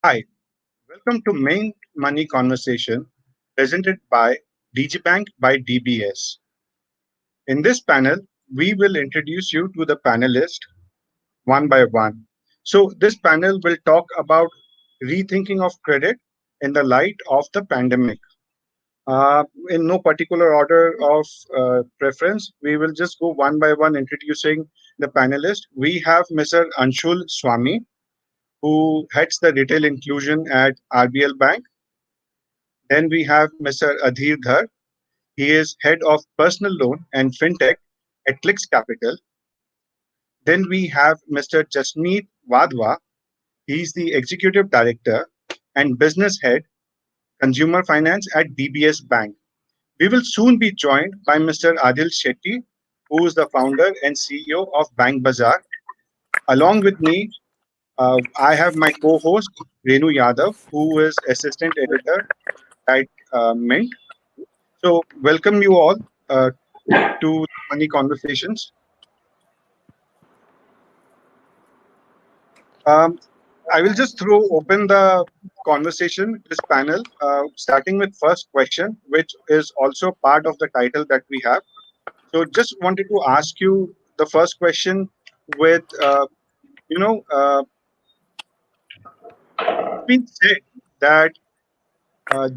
Hi, welcome to Main Money Conversation presented by Digibank by DBS. In this panel, we will introduce you to the panelists one by one. So, this panel will talk about rethinking of credit in the light of the pandemic. In no particular order of preference, we will just go one by one introducing the panelists. We have Mr. Anshul Swami, who heads the retail inclusion at RBL Bank. Then we have Mr. Adheer Dhar. He is head of personal loan and fintech at Clix Capital. Then we have Mr. Jasmeet Wadhwa. He is the executive director and business head, consumer finance at DBS Bank. We will soon be joined by Mr. Adhil Shetty, who is the founder and CEO of Bank Bazaar. Along with me, I have my co-host Renu Yadav, who is assistant editor at Mint. So, welcome you all to Money Conversations. Um, I will just throw open the conversation, this panel, starting with first question, which is also part of the title that we have. So, just wanted to ask you the first question with, you know, it's been said that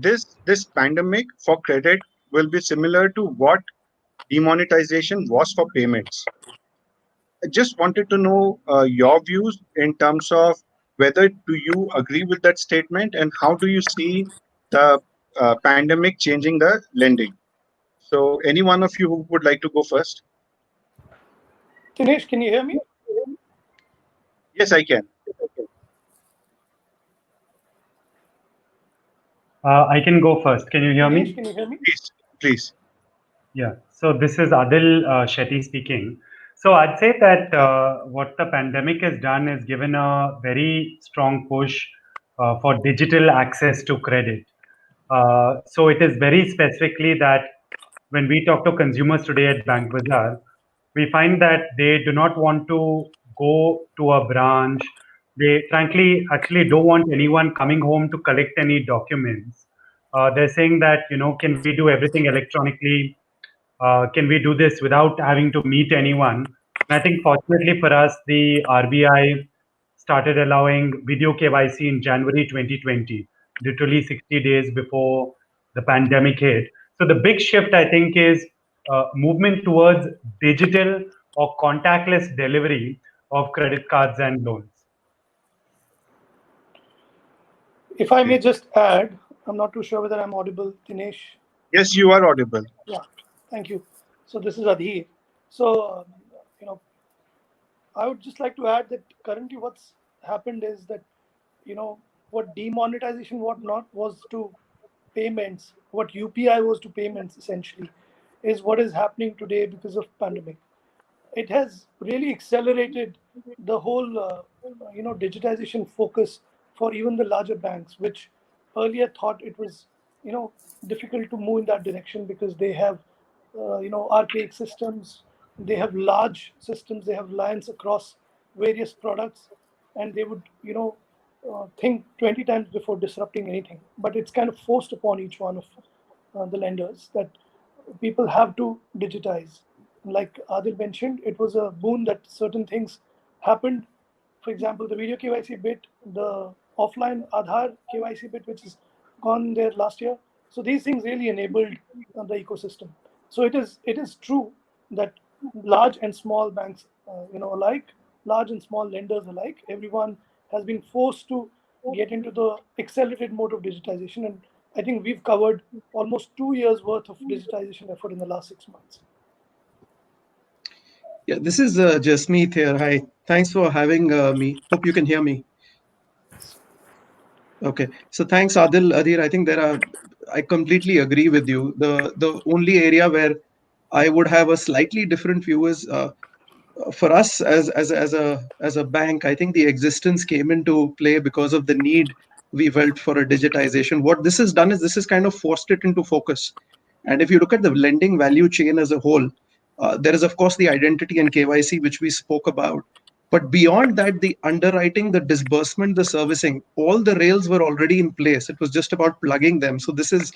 this pandemic for credit will be similar to what demonetization was for payments. I just wanted to know your views in terms of whether do you agree with that statement and how do you see the pandemic changing the lending? So, any one of you who would like to go first? Dinesh, can you hear me? Yes, I can. I can go first. Can you hear Dinesh, me? can you hear me? Please, please. Yeah. So this is Adhil Shetty speaking. So I'd say that what the pandemic has done is given a very strong push for digital access to credit. So it is very specifically that when we talk to consumers today at Bank Bazaar, we find that they do not want to go to a branch. They frankly actually don't want anyone coming home to collect any documents. They're saying that, can we do everything electronically? Can we do this without having to meet anyone? And I think fortunately for us, the RBI started allowing video KYC in January 2020, literally 60 days before the pandemic hit. So the big shift, I think, is movement towards digital or contactless delivery of credit cards and loans. If I may just add, I'm not too sure whether I'm audible, Dinesh. Yes, you are audible. Yeah, thank you. So this is Adhir. So, I would just like to add that currently what's happened is that, what demonetization, what not was to payments, what UPI was to payments essentially, is what is happening today because of pandemic. It has really accelerated the whole digitization focus for even the larger banks, which earlier thought it was difficult to move in that direction because they have archaic systems, they have large systems, they have lines across various products, and they would think 20 times before disrupting anything. But it's kind of forced upon each one of the lenders that people have to digitize. Like Adil mentioned, it was a boon that certain things happened. For example, the video KYC bit, the offline Adhar KYC bit, which is gone there last year. So these things really enabled the ecosystem. So it is true that large and small banks, alike, large and small lenders alike, everyone has been forced to get into the accelerated mode of digitization. And I think we've covered almost 2 years worth of digitization effort in the last 6 months. Yeah, this is Jasmeet here. Hi, thanks for having me. Hope you can hear me. Okay, so thanks, Adhir. I think I completely agree with you. The only area where I would have a slightly different view is for us as a bank. I think the existence came into play because of the need we felt for a digitization. What this has done is this has kind of forced it into focus. And if you look at the lending value chain as a whole, there is of course the identity and KYC which we spoke about. But beyond that, the underwriting, the disbursement, the servicing, all the rails were already in place. It was just about plugging them. So this is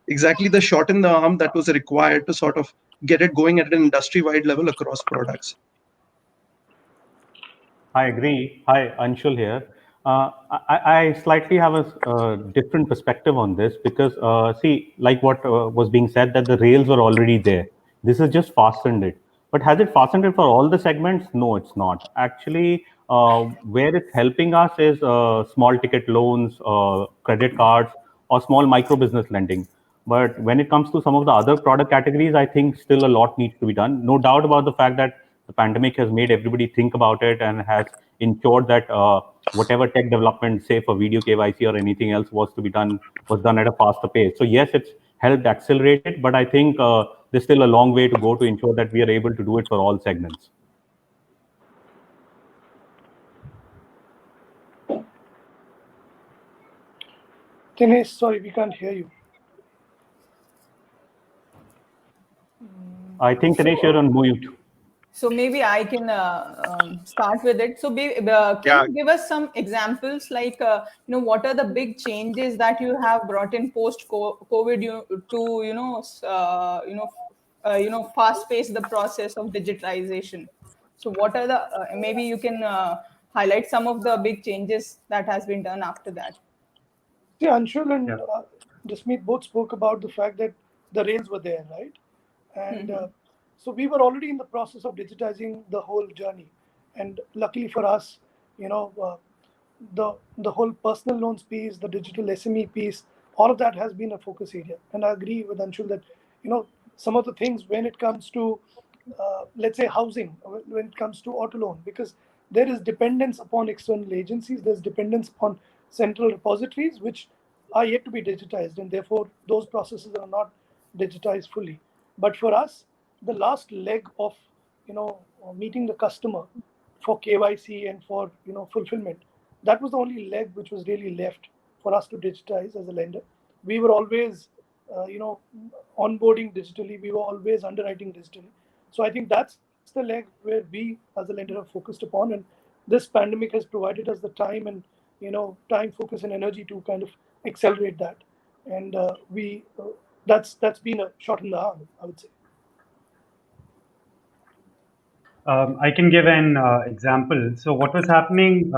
exactly the shot in the arm that was required to sort of get it going at an industry-wide level across products. I agree. Hi, Anshul here. I slightly have a different perspective on this because, see, like what was being said, that the rails were already there. This has just fastened it. But has it fastened it for all the segments? No, it's not. Actually, where it's helping us is small ticket loans, credit cards, or small micro business lending. But when it comes to some of the other product categories, I think still a lot needs to be done. No doubt about the fact that the pandemic has made everybody think about it and has ensured that whatever tech development, say for video KYC or anything else was done at a faster pace. So yes, it's helped accelerate it, but I think there's still a long way to go to ensure that we are able to do it for all segments. Dinesh, sorry, we can't hear you. I think Dinesh, you're on mute. So maybe I can start with it. So can you give us some examples, like what are the big changes that you have brought in post COVID to fast pace the process of digitization? So what are the maybe you can highlight some of the big changes that has been done after that. Yeah, Anshul and Jasmeet both spoke about the fact that the rails were there, right? And so we were already in the process of digitizing the whole journey. And luckily for us, the whole personal loans piece, the digital SME piece, all of that has been a focus area. And I agree with Anshul that, some of the things when it comes to, let's say, housing, when it comes to auto loan, because there is dependence upon external agencies, there's dependence upon central repositories, which are yet to be digitized, and therefore those processes are not digitized fully. But for us, the last leg of meeting the customer for KYC and for fulfillment, that was the only leg which was really left for us to digitize as a lender. We were always onboarding digitally, we were always underwriting digitally. So I think that's the leg where we as a lender have focused upon, and this pandemic has provided us the time and time, focus, and energy to kind of accelerate that. And that's been a shot in the arm, I would say. I can give an example. So what was happening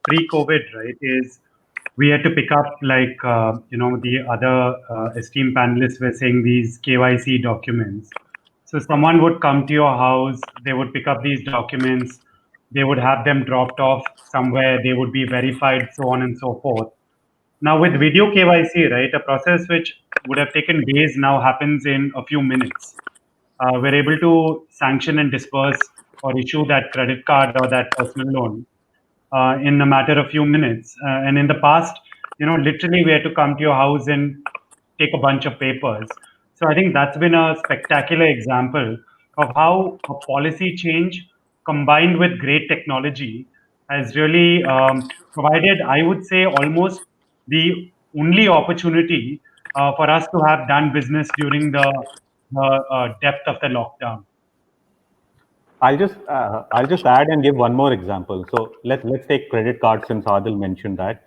pre-COVID, right, is we had to pick up, like, the other esteemed panelists were saying, these KYC documents. So someone would come to your house, they would pick up these documents, they would have them dropped off somewhere, they would be verified, so on and so forth. Now with video KYC, right, a process which would have taken days now happens in a few minutes. We're able to sanction and disperse or issue that credit card or that personal loan in a matter of few minutes. And in the past, literally we had to come to your house and take a bunch of papers. So I think that's been a spectacular example of how a policy change combined with great technology has really provided, I would say, almost the only opportunity for us to have done business during the depth of the lockdown. I'll just add and give one more example. So let's take credit cards, since Adhil mentioned that.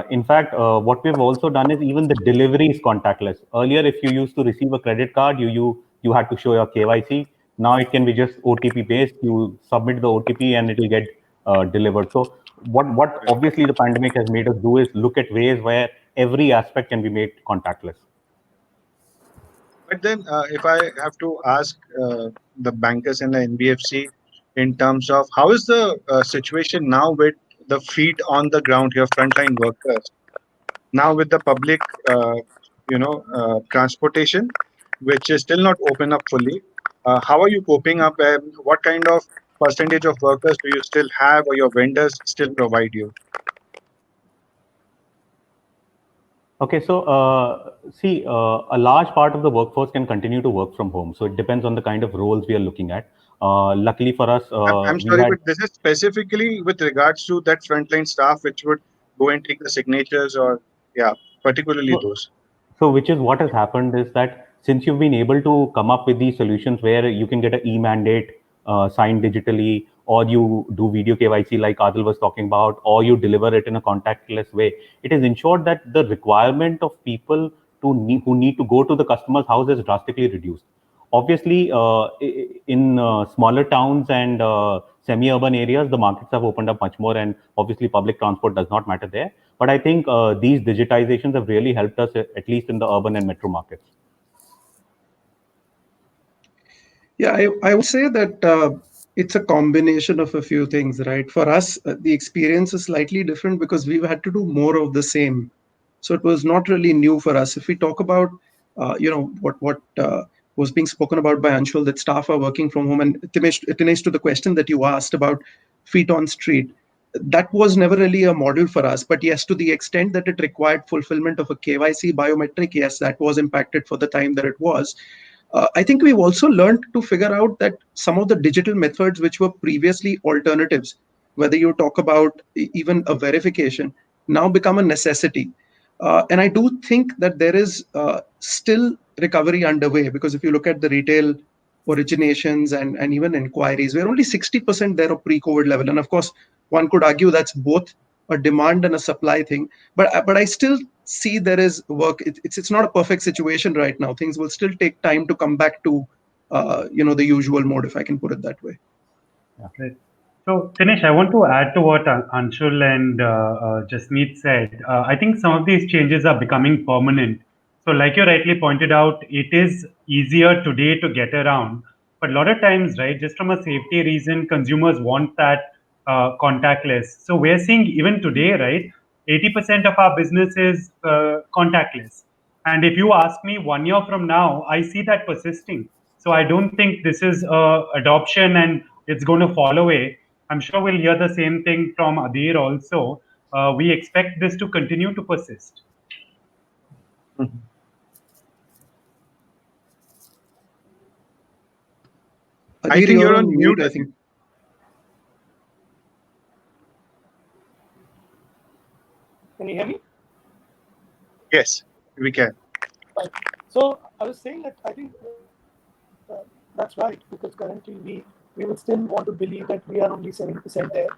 In fact, what we've also done is even the delivery is contactless. Earlier, if you used to receive a credit card, you had to show your KYC. Now it can be just OTP based. You submit the OTP and it will get delivered. So what obviously the pandemic has made us do is look at ways where every aspect can be made contactless. But then, if I have to ask the bankers and the NBFC in terms of how is the situation now with the feet on the ground, your frontline workers, now with the public, transportation, which is still not open up fully, how are you coping up, and what kind of percentage of workers do you still have, or your vendors still provide you? Okay, so see, a large part of the workforce can continue to work from home. So it depends on the kind of roles we are looking at. Luckily for us, I'm we sorry, had. but this is specifically with regards to that frontline staff which would go and take the signatures, or yeah, particularly So, those. so which is what has happened is that since you've been able to come up with these solutions where you can get an e-mandate signed digitally, or you do video KYC like Adhil was talking about, or you deliver it in a contactless way, it is ensured that the requirement of people who need to go to the customer's house is drastically reduced. Obviously, in smaller towns and semi-urban areas, the markets have opened up much more, and obviously public transport does not matter there. But I think these digitizations have really helped us, at least in the urban and metro markets. Yeah, I would say that it's a combination of a few things, right? For us, the experience is slightly different because we've had to do more of the same. So it was not really new for us. If we talk about, what was being spoken about by Anshul, that staff are working from home, and Tinesh, to the question that you asked about feet on street, that was never really a model for us. But yes, to the extent that it required fulfillment of a KYC biometric, yes, that was impacted for the time that it was. I think we've also learned to figure out that some of the digital methods which were previously alternatives, whether you talk about even a verification, now become a necessity. And I do think that there is still recovery underway, because if you look at the retail originations and even inquiries, we're only 60% there of pre-COVID level. And of course, one could argue that's both a demand and a supply thing. But I still see there is work. It's not a perfect situation right now. Things will still take time to come back to the usual mode, if I can put it that way. Right. So, Dinesh, I want to add to what Anshul and Jasmeet said. I think some of these changes are becoming permanent. So, like you rightly pointed out, it is easier today to get around. But a lot of times, right, just from a safety reason, consumers want that contactless. So, we're seeing even today, right, 80% of our business is contactless. And if you ask me 1 year from now, I see that persisting. So I don't think this is adoption and it's going to fall away. I'm sure we'll hear the same thing from Adheer also. We expect this to continue to persist. I think you're on mute. I think. Can you hear me? Yes, we can. Right. So I was saying that I think that's right, because currently we would still want to believe that we are only 70% there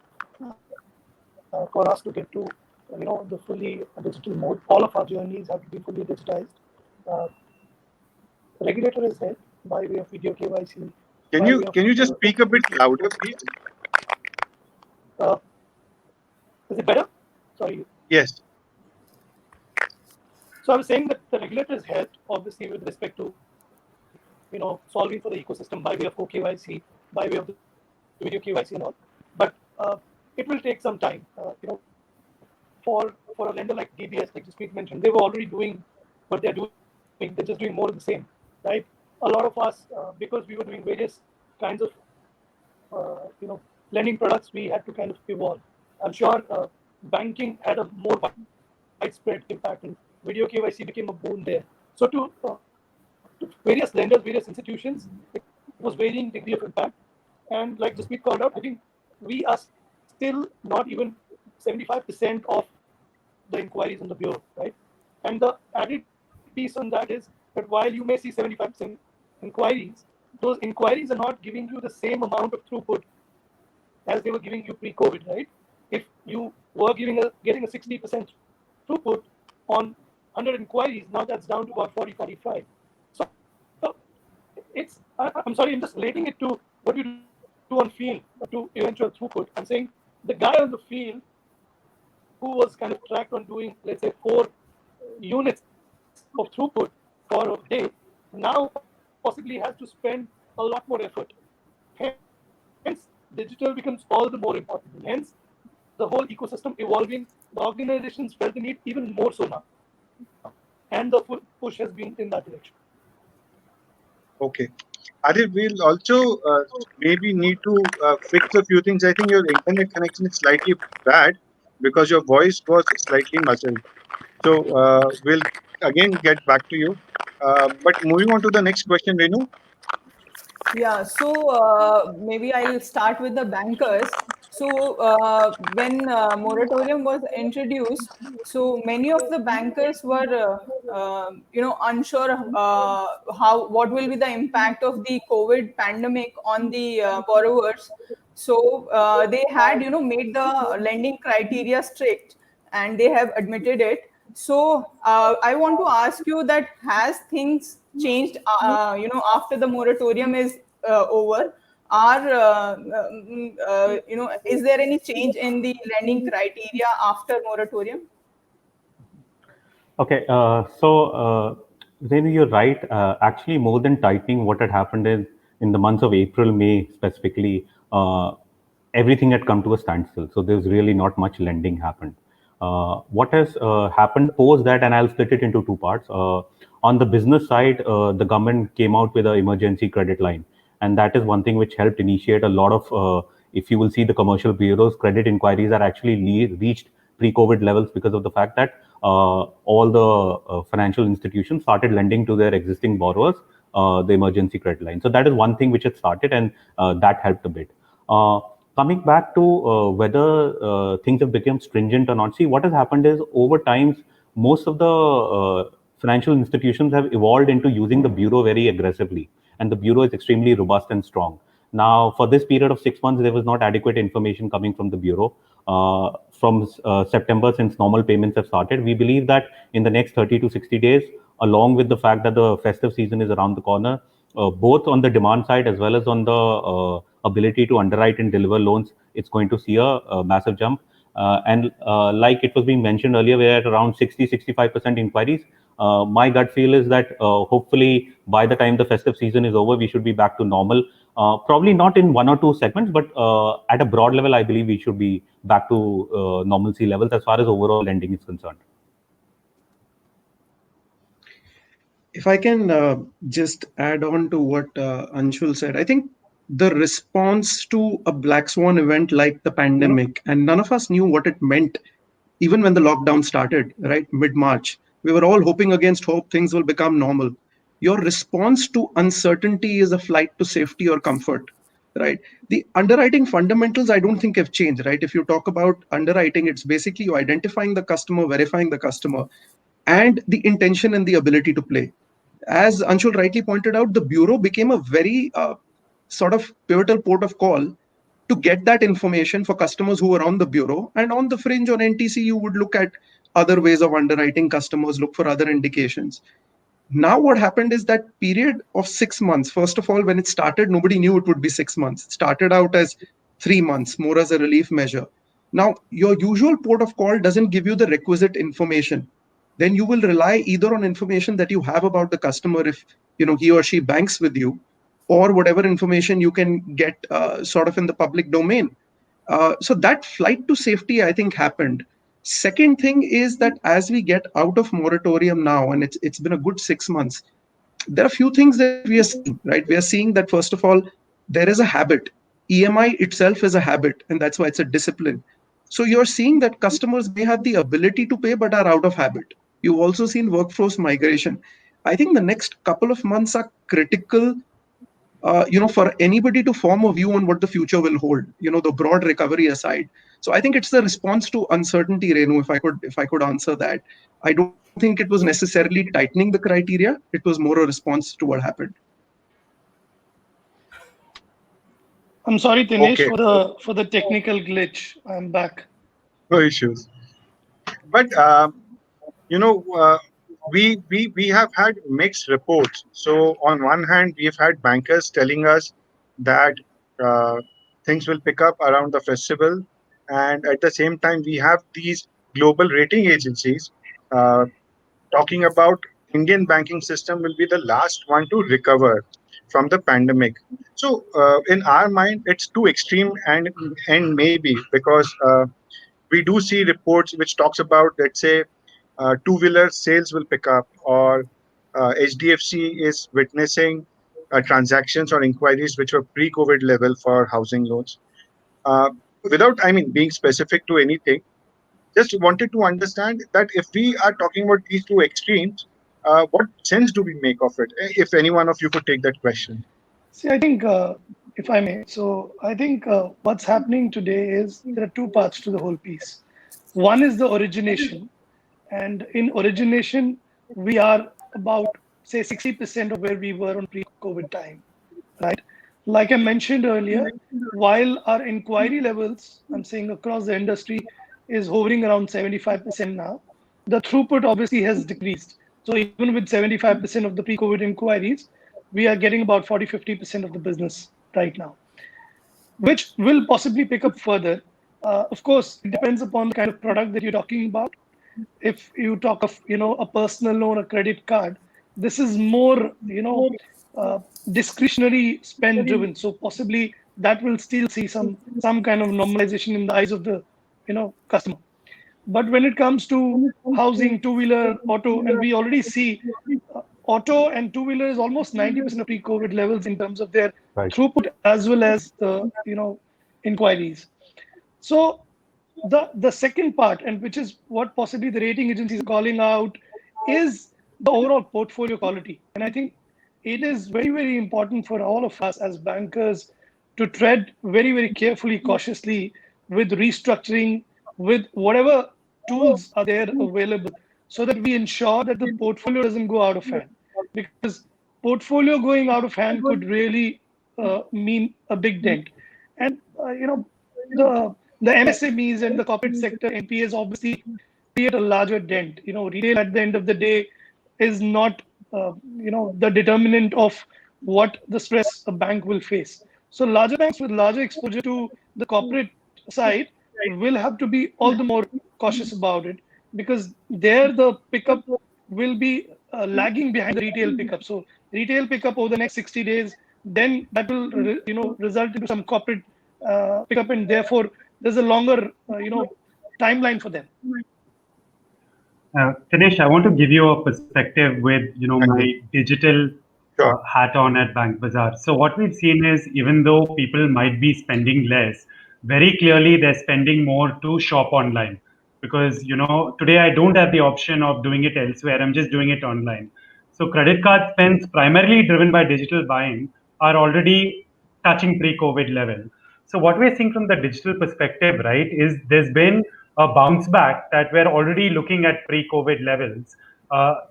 for us to get to the fully digital mode. All of our journeys have to be fully digitized. Regulator is there by way of video KYC. Can you just speak a bit louder, please? Is it better? Sorry. Yes. So I was saying that the regulator has helped, obviously, with respect to solving for the ecosystem by way of KYC, by way of the video KYC and all. But it will take some time. For a lender like DBS, like Jasmeet mentioned, they were already doing what they're doing. They're just doing more of the same, right? A lot of us, because we were doing various kinds of lending products, we had to kind of evolve. I'm sure banking had a more widespread impact, and video KYC became a boon there. So to various lenders, various institutions, it was varying degree of impact. And like Jasmeet called out, I think we are still not even 75% of the inquiries on the bureau, right? And the added piece on that is that while you may see 75% inquiries, those inquiries are not giving you the same amount of throughput as they were giving you pre-COVID, right? If you were getting a 60% throughput on 100 inquiries, now that's down to about 40, 45. So I'm sorry, I'm just relating it to what you do on field to eventual throughput. I'm saying the guy on the field who was kind of tracked on doing, let's say, 4 units of throughput for a day, now possibly has to spend a lot more effort. Hence, digital becomes all the more important. Hence, the whole ecosystem evolving. The organizations felt the need even more so now. And the full push has been in that direction. Okay. Adhil, we'll also maybe need to fix a few things. I think your internet connection is slightly bad because your voice was slightly muffled. So we'll again get back to you. But moving on to the next question, Renu. Yeah, so maybe I'll start with the bankers. So when moratorium was introduced, so many of the bankers were, unsure what will be the impact of the COVID pandemic on the borrowers. So they had, made the lending criteria strict, and they have admitted it. So I want to ask you that has things changed, after the moratorium is over? Is there any change in the lending criteria after moratorium? Okay, then you're right. Actually, more than tightening, what had happened is in the months of April, May specifically, everything had come to a standstill. So there's really not much lending happened. What has happened post that, and I'll split it into two parts. On the business side, the government came out with an emergency credit line, and that is one thing which helped initiate a lot of. If you will see the commercial bureaus, credit inquiries are actually reached pre-COVID levels because of the fact that all the financial institutions started lending to their existing borrowers the emergency credit line. So that is one thing which had started, and that helped a bit. Coming back to whether things have become stringent or not, see, what has happened is over times, most of the financial institutions have evolved into using the bureau very aggressively, and the bureau is extremely robust and strong. Now, for this period of 6 months, there was not adequate information coming from the bureau. From September, since normal payments have started, we believe that in the next 30 to 60 days, along with the fact that the festive season is around the corner, both on the demand side as well as on the ability to underwrite and deliver loans, it's going to see a massive jump. And like it was being mentioned earlier, we're at around 65% inquiries. My gut feel is that hopefully by the time the festive season is over, we should be back to normal. Probably not in one or two segments, but at a broad level, I believe we should be back to normalcy levels as far as overall lending is concerned. If I can just add on to what Anshul said, I think the response to a black swan event like the pandemic, and none of us knew what it meant even when the lockdown started, right, mid-March. We were all hoping against hope things will become normal. Your response to uncertainty is a flight to safety or comfort, right? The underwriting fundamentals, I don't think have changed, right? If you talk about underwriting, it's basically you identifying the customer, verifying the customer, and the intention and the ability to play. As Anshul rightly pointed out, the bureau became a very sort of pivotal port of call to get that information for customers who were on the bureau. And on the fringe on NTC, you would look at other ways of underwriting customers, look for other indications. Now, what happened is that period of 6 months, first of all, when it started, nobody knew it would be 6 months. It started out as 3 months, more as a relief measure. Now, your usual port of call doesn't give you the requisite information. Then you will rely either on information that you have about the customer if he or she banks with you, or whatever information you can get sort of in the public domain. So that flight to safety, I think, happened. Second thing is that as we get out of moratorium now, and it's been a good 6 months, there are a few things that we are seeing, right? We are seeing that, first of all, there is a habit. EMI itself is a habit, and that's why it's a discipline. So you're seeing that customers may have the ability to pay but are out of habit. You've also seen workforce migration. I think the next couple of months are critical, for anybody to form a view on what the future will hold, the broad recovery aside. So I think it's the response to uncertainty, Renu, if I could answer that. I don't think it was necessarily tightening the criteria. It was more a response to what happened. I'm sorry, Dinesh, Okay, for the technical glitch. I'm back. no issues. But you know, we have had mixed reports. So on one hand, we've had bankers telling us that uh, things will pick up around the festival, and at the same time, we have these global rating agencies uh, talking about Indian banking system will be the last one to recover from the pandemic. So in our mind, it's too extreme and maybe because we do see reports which talks about, let's say, two-wheeler sales will pick up, or HDFC is witnessing transactions or inquiries which were pre-COVID level for housing loans. Uh, Without, I mean, being specific to anything, just wanted to understand that if we are talking about these two extremes, what sense do we make of it? If any one of you could take that question. See, I think, if I may, so I think what's happening today is there are two parts to the whole piece. One is the origination, and in origination, we are about, say, 60% of where we were on pre-COVID time, right? Like I mentioned earlier, while our inquiry levels, I'm saying across the industry, is hovering around 75% now, the throughput obviously has decreased. So even with 75% of the pre-COVID inquiries, we are getting about 40-50% of the business right now, which will possibly pick up further. Of course, it depends upon the kind of product that you're talking about. If you talk of a personal loan, a credit card, this is more uh, discretionary spend driven. So possibly that will still see some kind of normalization in the eyes of the customer. But when it comes to housing, two-wheeler, auto, and we already see auto and two-wheeler is almost 90% of pre-COVID levels in terms of their Right. throughput as well as the inquiries. So the second part, and which is what possibly the rating agencies are calling out, is the overall portfolio quality. And I think it is very, very important for all of us as bankers to tread very, very carefully, cautiously with restructuring, with whatever tools are there available, so that we ensure that the portfolio doesn't go out of hand. Because portfolio going out of hand could really mean a big dent. And the MSMEs and the corporate sector NPAs obviously create a larger dent. Retail at the end of the day is not the determinant of what the stress a bank will face. So larger banks with larger exposure to the corporate side will have to be all the more cautious about it, because there the pickup will be lagging behind the retail pickup. So retail pickup over the next 60 days, then that will result into some corporate pickup, and therefore there's a longer timeline for them. Dinesh, I want to give you a perspective with Agree. my digital Sure. hat on at Bank Bazaar. So what we've seen is even though people might be spending less, very clearly they're spending more to shop online because today I don't have the option of doing it elsewhere. I'm just doing it online. So credit card spends primarily driven by digital buying are already touching pre-COVID level. So what we're seeing from the digital perspective, right, is there's been a bounce back that we're already looking at pre-COVID levels,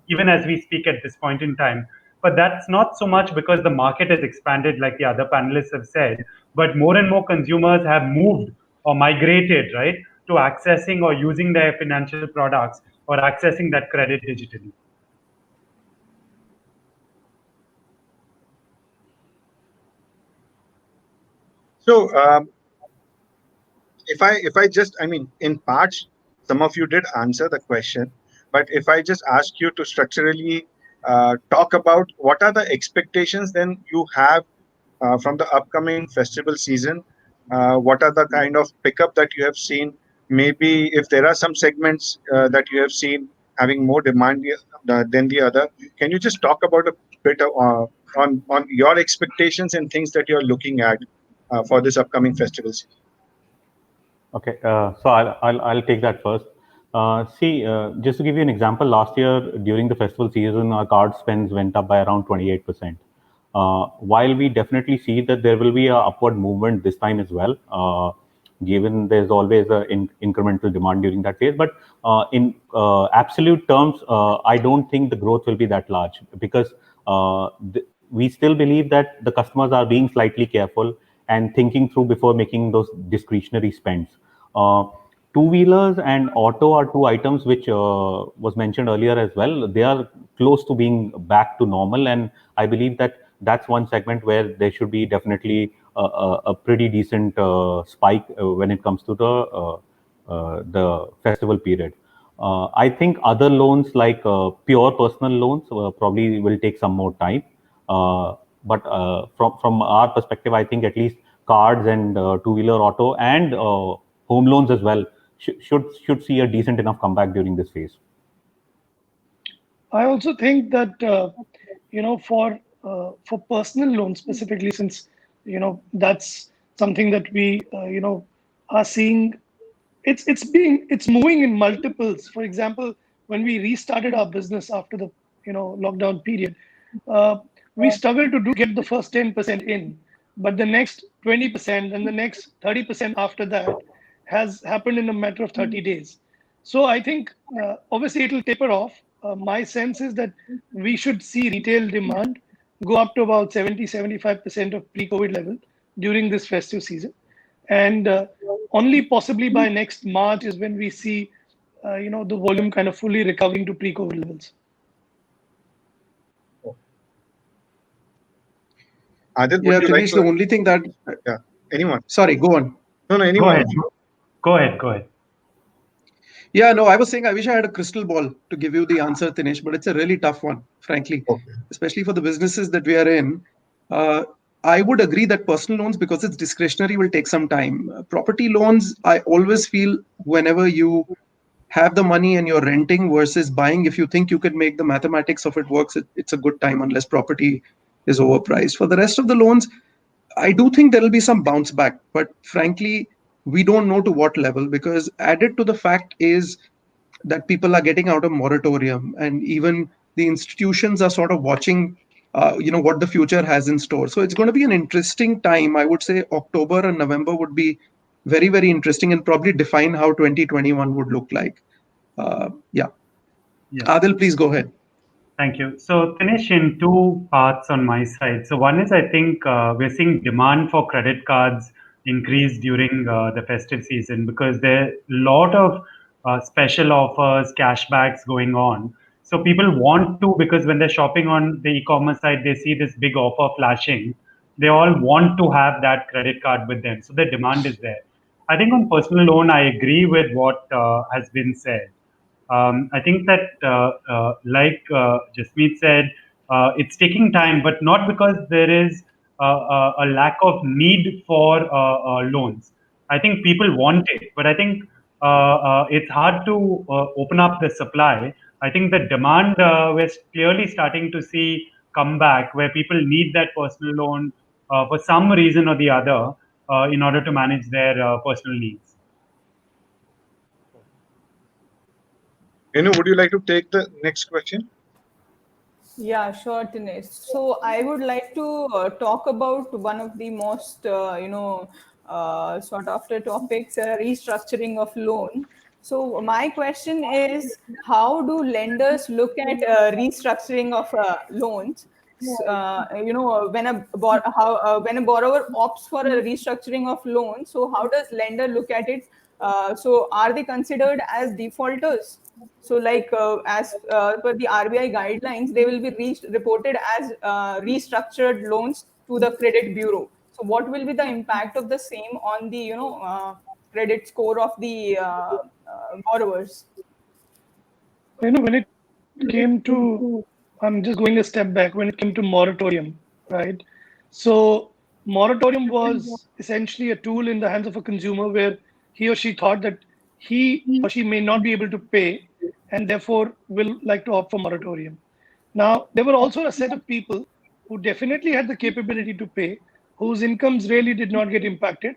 even as we speak at this point in time. But that's not so much because the market has expanded, like the other panelists have said, but more and more consumers have moved or migrated, right, to accessing or using their financial products or accessing that credit digitally. So if I just, I mean, in parts, some of you did answer the question, but if I just ask you to structurally talk about what are the expectations then you have from the upcoming festival season, what are the kind of pickup that you have seen? Maybe if there are some segments that you have seen having more demand than the other, can you just talk about a bit on your expectations and things that you're looking at for this upcoming festival season? Okay, so I'll take that first. See, just to give you an example, last year during the festival season, our card spends went up by around 28%. While we definitely see that there will be a upward movement this time as well, given there's always a incremental demand during that phase. But in absolute terms, I don't think the growth will be that large because we still believe that the customers are being slightly careful and thinking through before making those discretionary spends. Uh, Two-wheelers and auto are two items which was mentioned earlier as well. They are close to being back to normal, and I believe that that's one segment where there should be definitely a pretty decent spike when it comes to the festival period. I think other loans like pure personal loans probably will take some more time. But from our perspective, I think at least cards and two-wheeler auto and home loans as well should see a decent enough comeback during this phase. I also think that for personal loans specifically, since that's something that we are seeing, it's moving in multiples. For example, when we restarted our business after the lockdown period, uh, we struggled to get the first 10% in, but the next 20% and the next 30% after that has happened in a matter of 30 days. So I think obviously it will taper off. My sense is that we should see retail demand go up to about 70-75% of pre-COVID level during this festive season. And only possibly by next March is when we see, the volume kind of fully recovering to pre-COVID levels. Adil, Yeah, would you like Dinesh, to? the only thing that, Yeah, anyone? sorry, go on. No, Go anyone. ahead. Go ahead. Go ahead. Yeah, no, I was saying I wish I had a crystal ball to give you the answer, Dinesh, but it's a really tough one, frankly, Okay. especially for the businesses that we are in. Uh, I would agree that personal loans, because it's discretionary, will take some time. Property loans, I always feel whenever you have the money and you're renting versus buying, if you think you can make the mathematics of it works, it's a good time unless property is overpriced. For the rest of the loans, I do think there will be some bounce back, but frankly, we don't know to what level, because added to the fact is that people are getting out of moratorium, and even the institutions are sort of watching, what the future has in store. So it's going to be an interesting time. I would say October and November would be very, very interesting and probably define how 2021 would look like. Yeah. Yeah. Adil, please go ahead. Thank you. So, finish in two parts on my side. So, one is I think we're seeing demand for credit cards increase during the festive season because there are a lot of special offers, cashbacks going on. So, people want to, because when they're shopping on the e-commerce side, they see this big offer flashing. They all want to have that credit card with them. So, the demand is there. I think on personal loan, I agree with what has been said. I think that, like Jasmeet said, it's taking time, but not because there is a lack of need for loans. I think people want it, but I think it's hard to open up the supply. I think the demand we're clearly starting to see come back where people need that personal loan for some reason or the other in order to manage their personal needs. Would you like to take the next question? Yeah, sure, Dinesh. So I would like to talk about one of the most, sought after topics, restructuring of loan. So my question is, how do lenders look at restructuring of loans? When a borrower opts for a restructuring of loan, so how does lender look at it? So are they considered as defaulters? So, like as per the RBI guidelines, they will be reported as restructured loans to the credit bureau. So, what will be the impact of the same on the credit score of the borrowers? When it came to, I'm just going a step back. When it came to moratorium, right? So moratorium was essentially a tool in the hands of a consumer where he or she thought that he or she may not be able to pay and therefore will like to opt for moratorium. Now, there were also a set of people who definitely had the capability to pay, whose incomes really did not get impacted,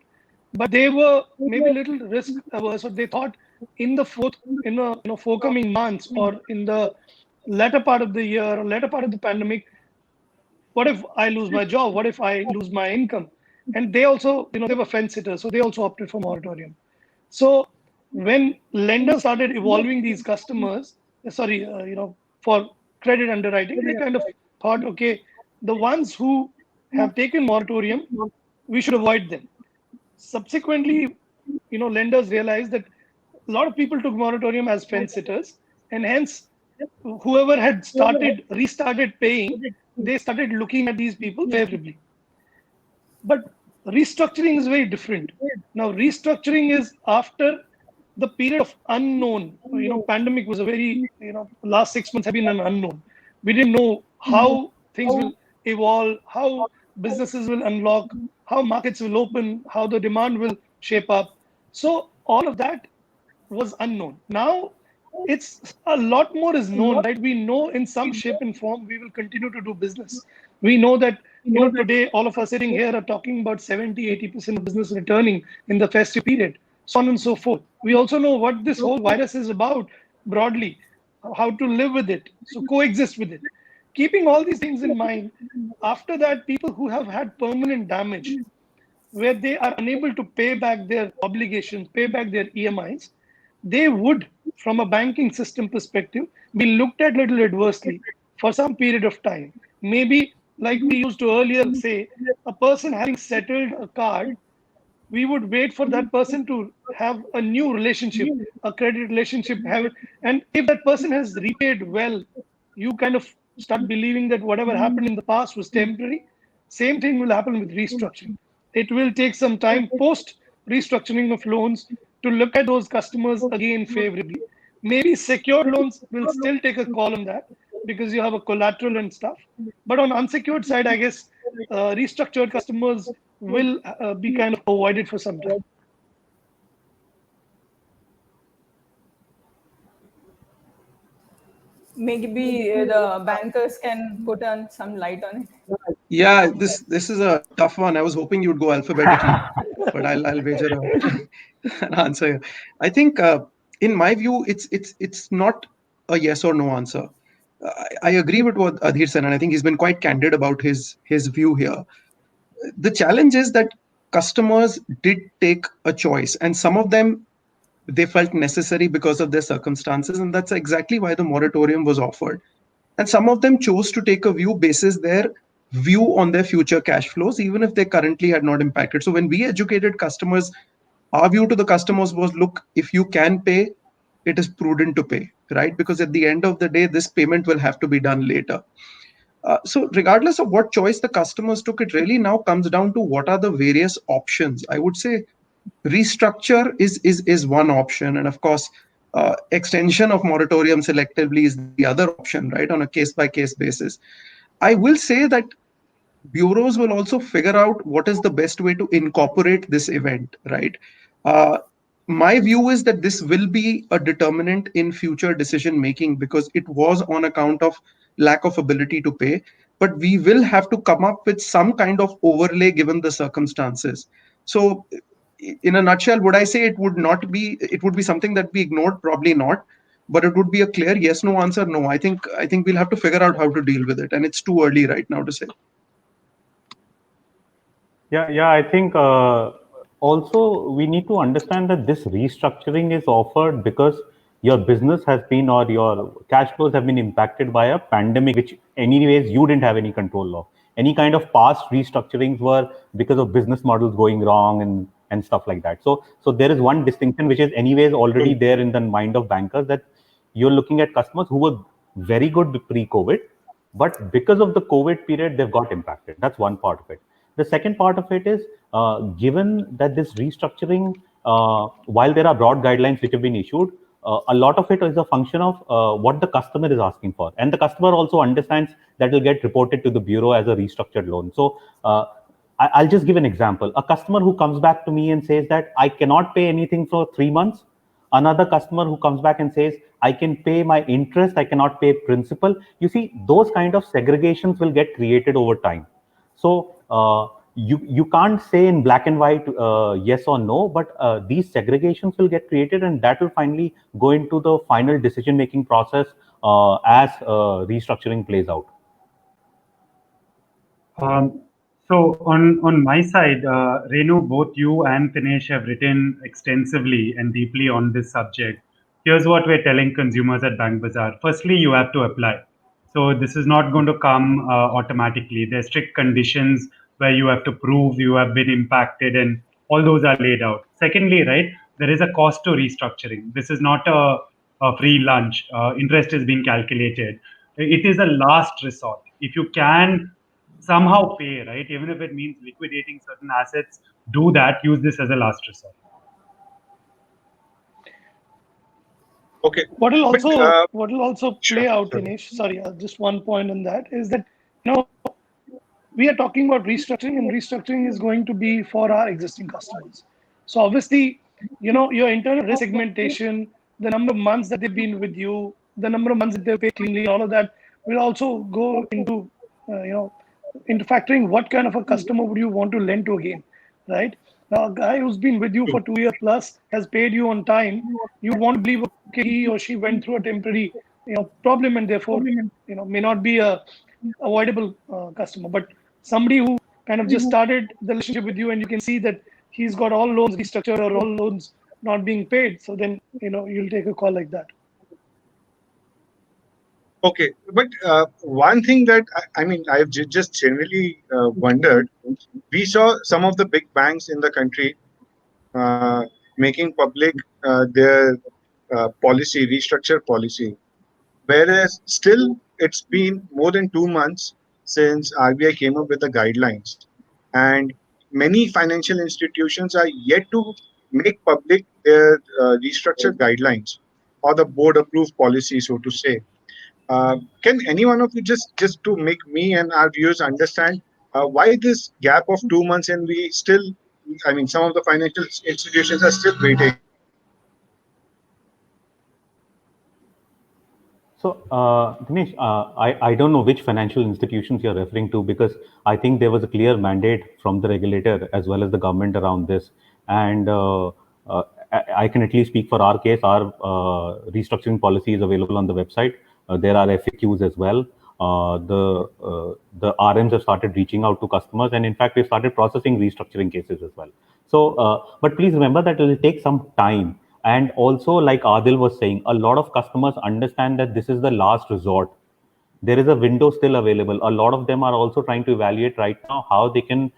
but they were maybe a little risk averse, or they thought in the forthcoming months or in the latter part of the year or latter part of the pandemic, what if I lose my job? What if I lose my income? And they also, they were fence sitters, so they also opted for moratorium. So when lenders started evolving these customers, for credit underwriting, they kind of thought, okay, the ones who have taken moratorium, we should avoid them. Subsequently, lenders realized that a lot of people took moratorium as fence sitters, and hence whoever had restarted paying, they started looking at these people favorably. But restructuring is very different. Now, restructuring is after the period of unknown. Pandemic was a very, last 6 months have been an unknown. We didn't know how things will evolve, how businesses will unlock, how markets will open, how the demand will shape up. So all of that was unknown. Now it's a lot more is known, right? We know in some shape and form we will continue to do business. We know that, today all of us sitting here are talking about 70-80% of business returning in the festive period, so on and so forth. We also know what this whole virus is about broadly, how to live with it, so coexist with it. Keeping all these things in mind, after that, people who have had permanent damage, where they are unable to pay back their obligations, pay back their EMIs, they would, from a banking system perspective, be looked at little adversely for some period of time. Maybe like we used to earlier say, a person having settled a card, we would wait for that person to have a new relationship, a credit relationship, have it, and if that person has repaid well, you kind of start believing that whatever happened in the past was temporary. Same thing will happen with restructuring. It will take some time post restructuring of loans to look at those customers again favorably. Maybe secured loans will still take a call on that because you have a collateral and stuff. But on unsecured side, I guess restructured customers will be kind of avoided for some time. Maybe the bankers can put on some light on it. Yeah, this is a tough one. I was hoping you'd go alphabetically, but I'll wager an answer here. I think, in my view, it's not a yes or no answer. I agree with what Adhir said, and I think he's been quite candid about his view here. The challenge is that customers did take a choice, and some of them, they felt necessary because of their circumstances, and that's exactly why the moratorium was offered. And some of them chose to take a view basis their view on their future cash flows, even if they currently had not impacted. So when we educated customers, our view to the customers was, look, if you can pay, it is prudent to pay, right? Because at the end of the day, this payment will have to be done later. So regardless of what choice the customers took, it really now comes down to what are the various options. I would say restructure is one option, and of course, extension of moratorium selectively is the other option, right, on a case by case basis. I will say that bureaus will also figure out what is the best way to incorporate this event, right? Uh, my view is that this will be a determinant in future decision making because it was on account of lack of ability to pay. But we will have to come up with some kind of overlay given the circumstances. So, in a nutshell, would I say it would be something that we ignored? Probably not. But it would be a clear yes, no answer. No, I think we'll have to figure out how to deal with it. And it's too early right now to say. Yeah. I think also we need to understand that this restructuring is offered because your business has been or your cash flows have been impacted by a pandemic, which anyways you didn't have any control of. Any kind of past restructurings were because of business models going wrong and stuff like that. So there is one distinction which is anyways already there in the mind of bankers, that you're looking at customers who were very good pre-COVID, but because of the COVID period, they've got impacted. That's one part of it. The second part of it is, given that this restructuring, while there are broad guidelines which have been issued, a lot of it is a function of what the customer is asking for. And the customer also understands that will get reported to the bureau as a restructured loan. So I'll just give an example. A customer who comes back to me and says that I cannot pay anything for 3 months, another customer who comes back and says I can pay my interest, I cannot pay principal. You see, those kind of segregations will get created over time. So you can't say in black and white yes or no, but these segregations will get created, and that will finally go into the final decision making process as restructuring plays out. So on my side, Renu, both you and Dinesh have written extensively and deeply on this subject. Here's what we're telling consumers at Bank Bazaar. Firstly, you have to apply. So this is not going to come automatically. There's strict conditions where you have to prove you have been impacted, and all those are laid out. Secondly, right, there is a cost to restructuring. This is not a free lunch. Interest is being calculated. It is a last resort. If you can somehow pay, right? Even if it means liquidating certain assets, do that. Use this as a last resort. Okay. What will But, also sure, play out, sure. Dinesh? Sorry, just one point on that is that we are talking about restructuring, and restructuring is going to be for our existing customers. So obviously, your internal risk segmentation, the number of months that they've been with you, the number of months that they've paid cleanly, all of that will also go into into factoring what kind of a customer would you want to lend to again, right? Now, a guy who's been with you for 2 years plus has paid you on time, you'd want to believe, okay, he or she went through a temporary problem, and therefore may not be a avoidable customer. But somebody who kind of just started the relationship with you, and you can see that he's got all loans restructured or all loans not being paid, so then you'll take a call like that. Okay, but one thing that I mean, I've just generally wondered. We saw some of the big banks in the country uh, making public their policy, restructure policy, whereas still it's been more than 2 months since RBI came up with the guidelines, and many financial institutions are yet to make public their restructure guidelines or the board approved policy, so to say. Uh, can any one of you just to make me and our viewers understand why this gap of 2 months and we still, I mean, some of the financial institutions are still waiting. So, Dinesh, I don't know which financial institutions you're referring to, because I think there was a clear mandate from the regulator as well as the government around this. And I can at least speak for our case. Our restructuring policy is available on the website. There are FAQs as well. The RMs have started reaching out to customers, and in fact, we've started processing restructuring cases as well. So, but please remember that it will take some time. And also, like Adil was saying, a lot of customers understand that this is the last resort. There is a window still available. A lot of them are also trying to evaluate right now how they can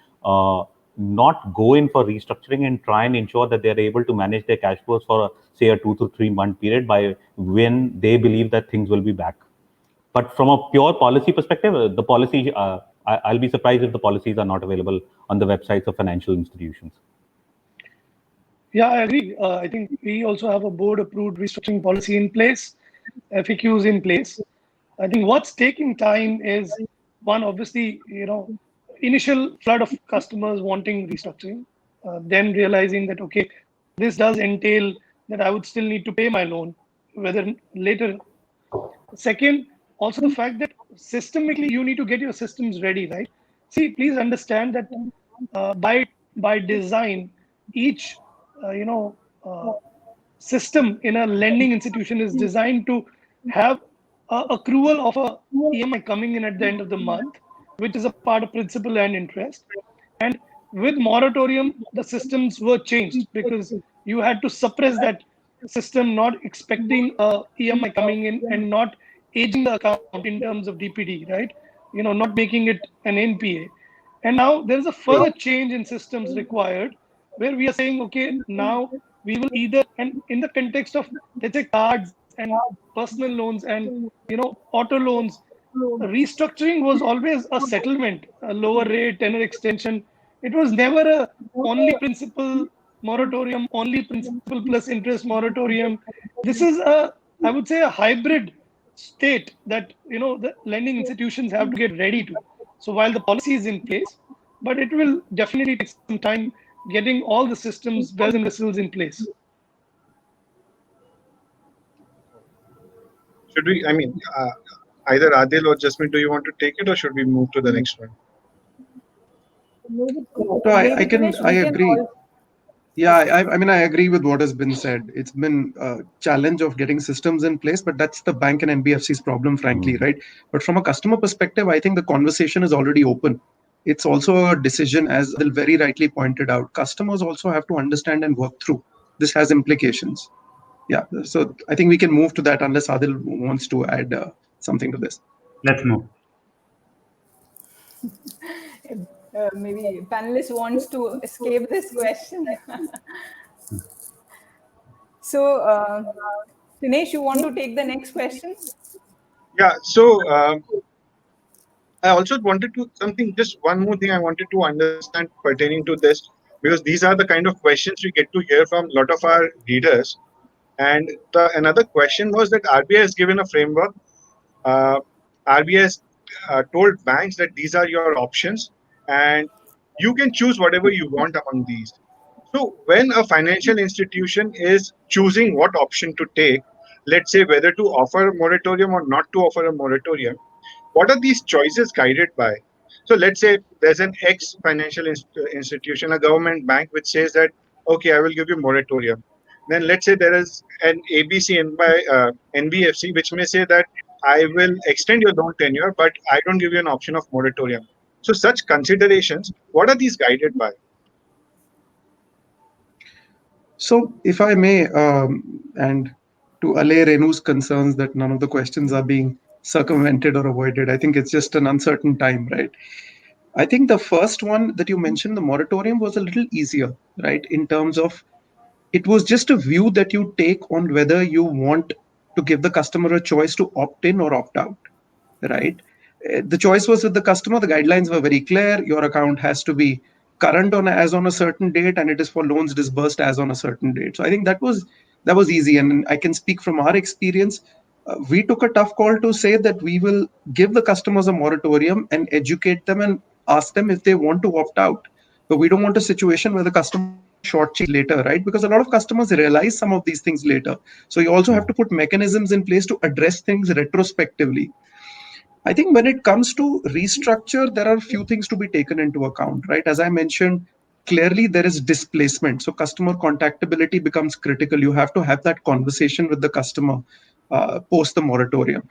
not go in for restructuring and try and ensure that they are able to manage their cash flows for, say, a 2 to 3 month period by when they believe that things will be back. But from a pure policy perspective, the policy, I'll be surprised if the policies are not available on the websites of financial institutions. Yeah, I agree. I think we also have a board approved restructuring policy in place, FAQs in place. I think what's taking time is one, obviously, initial flood of customers wanting restructuring, then realizing that, okay, this does entail that I would still need to pay my loan, whether later. Second, also the fact that systemically you need to get your systems ready, right? See, please understand that by design, each uh, you know uh, system in a lending institution is designed to have a accrual of a EMI coming in at the end of the month, which is a part of principal and interest. And with moratorium, the systems were changed because you had to suppress that system, not expecting a EMI coming in and not aging the account in terms of DPD, right? Not making it an NPA. And now there's a further change in systems required where we are saying, okay, now we will either, and in the context of, let's say, cards and personal loans and, auto loans, restructuring was always a settlement, a lower rate, tenor extension. It was never a only principal moratorium, only principal plus interest moratorium. This is I would say, a hybrid state that the lending institutions have to get ready to. So while the policy is in place, but it will definitely take some time getting all the systems, bells and whistles in place. Should we, I mean, either Adil or Jasmeet, do you want to take it or should we move to the next one? So I Maybe can, Dinesh, I we can agree. all. Yeah, I mean, I agree with what has been said. It's been a challenge of getting systems in place, but that's the bank and NBFC's problem, frankly, right? But from a customer perspective, I think the conversation is already open. It's also a decision, as Adil very rightly pointed out. Customers also have to understand and work through. This has implications. Yeah, so I think we can move to that unless Adil wants to add something to this. Let's move. Maybe panelist wants to escape this question. So, Dinesh, you want to take the next question? Yeah, so I also wanted to something, just one more thing I wanted to understand pertaining to this, because these are the kind of questions we get to hear from a lot of our readers. And the another question was that RBI has given a framework. Uh, RBI has told banks that these are your options, and you can choose whatever you want among these. So when a financial institution is choosing what option to take, let's say whether to offer a moratorium or not to offer a moratorium, what are these choices guided by? So let's say there's an ex financial institution, a government bank, which says that, okay, I will give you moratorium. Then let's say there is an ABC and by NBFC, which may say that I will extend your loan tenure, but I don't give you an option of moratorium. So such considerations, what are these guided by? So, if I may, and to allay Renu's concerns that none of the questions are being circumvented or avoided. I think it's just an uncertain time, right? I think the first one that you mentioned, the moratorium, was a little easier, right? In terms of it was just a view that you take on whether you want to give the customer a choice to opt in or opt out, right? The choice was with the customer. The guidelines were very clear. Your account has to be current on as on a certain date, and it is for loans disbursed as on a certain date. So I think that was easy, and I can speak from our experience. We took a tough call to say that we will give the customers a moratorium and educate them and ask them if they want to opt out. But we don't want a situation where the customer is shortchanged later, right? Because a lot of customers realize some of these things later. So you also have to put mechanisms in place to address things retrospectively. I think when it comes to restructure, there are a few things to be taken into account, right? As I mentioned, clearly there is displacement. So customer contactability becomes critical. You have to have that conversation with the customer post the moratorium.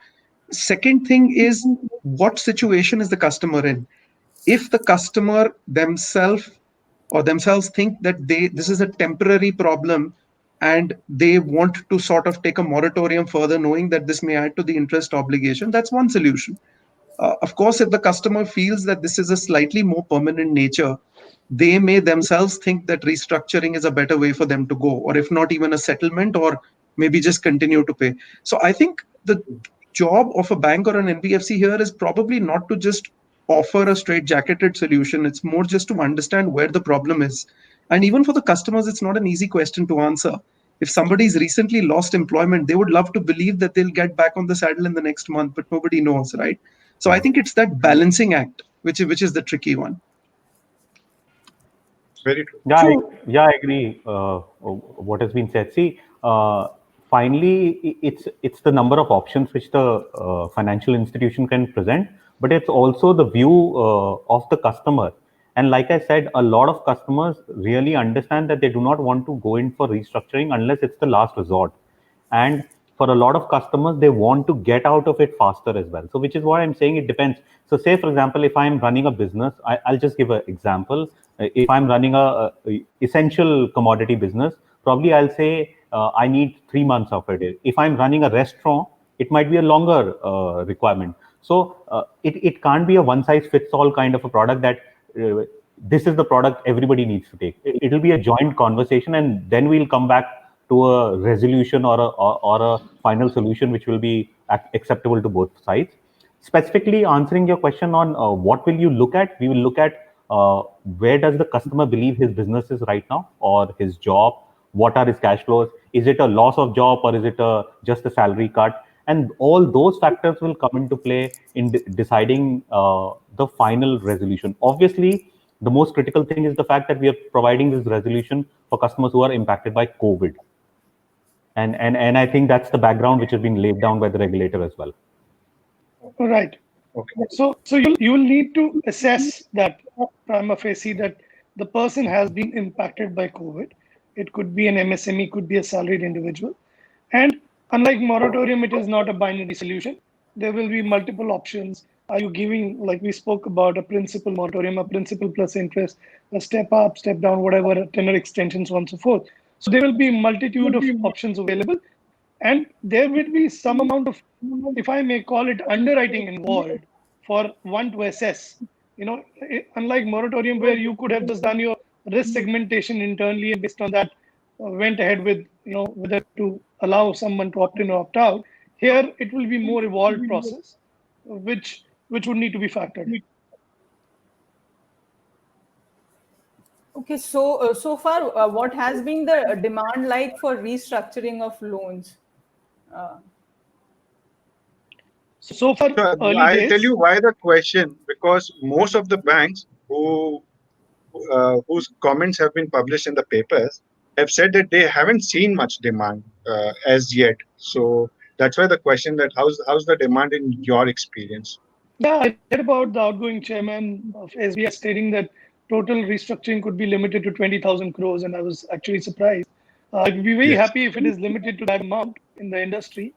Second thing is, what situation is the customer in? If the customer themselves think that this is a temporary problem and they want to sort of take a moratorium further, knowing that this may add to the interest obligation, that's one solution. Of course, if the customer feels that this is a slightly more permanent nature, they may themselves think that restructuring is a better way for them to go, or if not, even a settlement, or maybe just continue to pay. So I think the job of a bank or an NBFC here is probably not to just offer a straight jacketed solution. It's more just to understand where the problem is. And even for the customers, it's not an easy question to answer. If somebody's recently lost employment, they would love to believe that they'll get back on the saddle in the next month, but nobody knows, right? So I think it's that balancing act which is the tricky one. Very true. True. I agree. What has been said. See, finally, it's the number of options which the financial institution can present, but it's also the view of the customer. And like I said, a lot of customers really understand that they do not want to go in for restructuring unless it's the last resort. And for a lot of customers, they want to get out of it faster as well. So which is why I'm saying it depends. So say, for example, if I'm running a business, I'll just give an example. If I'm running a essential commodity business, probably I'll say I need 3 months of it. If I'm running a restaurant, it might be a longer requirement. So it can't be a one size fits all kind of a product that this is the product everybody needs to take. It'll be a joint conversation, and then we'll come back to a resolution or a final solution which will be acceptable to both sides. Specifically answering your question on what will you look at, we will look at where does the customer believe his business is right now, or his job, what are his cash flows, is it a loss of job, or is it just a salary cut, and all those factors will come into play in deciding the final resolution. Obviously, the most critical thing is the fact that we are providing this resolution for customers who are impacted by COVID. And I think that's the background which has been laid down by the regulator as well. Right. Okay. So you will need to assess that prima facie that the person has been impacted by COVID. It could be an MSME, could be a salaried individual. And unlike moratorium, it is not a binary solution. There will be multiple options. Are you giving, like we spoke about, a principal moratorium, a principal plus interest, a step up, step down, whatever, tenor extension, so on and so forth. So there will be multitude of options available. And there will be some amount of, if I may call it, underwriting involved for one to assess. Unlike moratorium, where you could have just done your risk segmentation internally and based on that went ahead with whether to allow someone to opt in or opt out. Here it will be more evolved process, which would need to be factored. Okay, so far, what has been the demand like for restructuring of loans? So far, So early I'll tell days. you why the question, because most of the banks whose comments have been published in the papers have said that they haven't seen much demand as yet. So that's why the question that how's the demand in your experience? Yeah, I read about the outgoing chairman of SBI stating that total restructuring could be limited to 20,000 crores, and I was actually surprised. I'd be very Yes. happy if it is limited to that amount in the industry.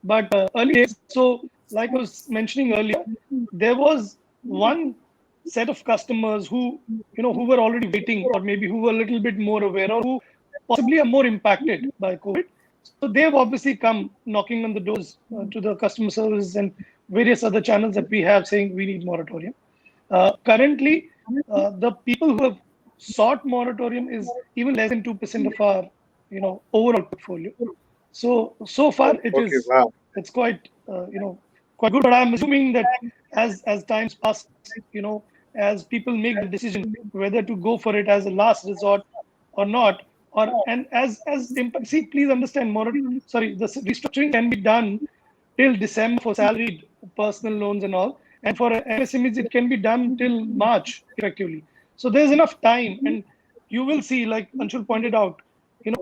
But early days, so like I was mentioning earlier, there was one set of customers who were already waiting, or maybe who were a little bit more aware, or who possibly are more impacted by COVID. So they've obviously come knocking on the doors to the customer service and various other channels that we have saying we need moratorium. Currently, the people who have sought moratorium is even less than 2% of our overall portfolio. So far Okay, wow. it's quite quite good. But I'm assuming that as times pass, as people make the decision whether to go for it as a last resort or not, or and as impact. See, please understand, the restructuring can be done till December for salaried personal loans and all, and for MSMEs it can be done till March effectively. So there's enough time, and you will see, like Anshul pointed out,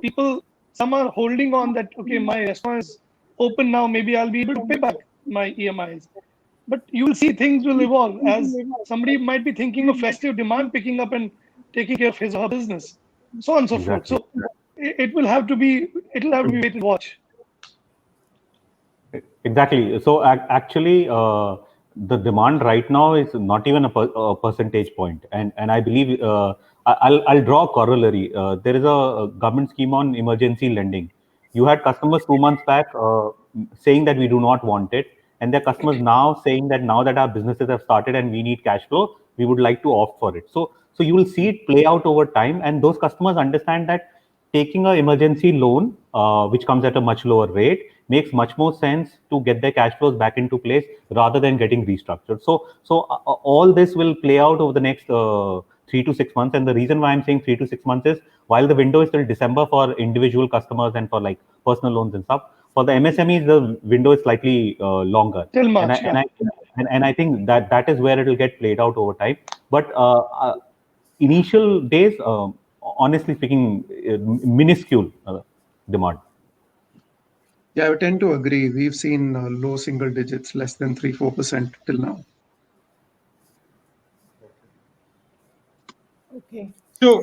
people, some are holding on that, okay, my restaurant is open now, maybe I'll be able to pay back my EMIs. But you will see things will evolve, as somebody might be thinking of festive demand picking up and taking care of his or her business, so on and so forth. Exactly. So it will have to be wait and watch. Exactly. So actually, the demand right now is not even a percentage point, and I believe I'll draw a corollary. There is a government scheme on emergency lending. You had customers 2 months back saying that we do not want it, and there are customers now saying that now that our businesses have started and we need cash flow, we would like to opt for it. So you will see it play out over time, and those customers understand that taking an emergency loan, which comes at a much lower rate, makes much more sense to get their cash flows back into place rather than getting restructured. So all this will play out over the next 3 to 6 months. And the reason why I'm saying 3 to 6 months is while the window is till December for individual customers and for like personal loans and stuff, for the MSMEs the window is slightly longer. Till And I March, and yeah. I and I think that is where it will get played out over time. But initial days, honestly speaking, minuscule demand. Yeah, I would tend to agree. We've seen low single digits, less than 3-4% till now. Okay. So,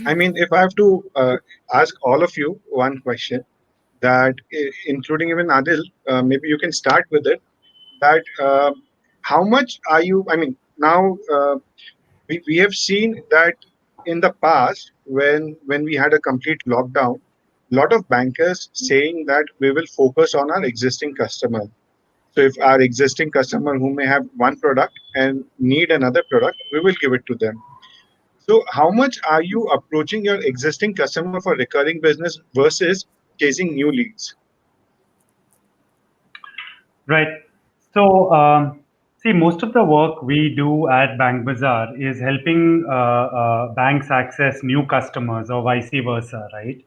I mean, if I have to ask all of you one question, that including even Adil, maybe you can start with it. That how much are you? I mean, now we have seen that in the past when we had a complete lockdown, a lot of bankers saying that we will focus on our existing customer. So if our existing customer who may have one product and need another product, we will give it to them. So how much are you approaching your existing customer for recurring business versus chasing new leads? Right. So, see, most of the work we do at Bank Bazaar is helping banks access new customers or vice versa, right?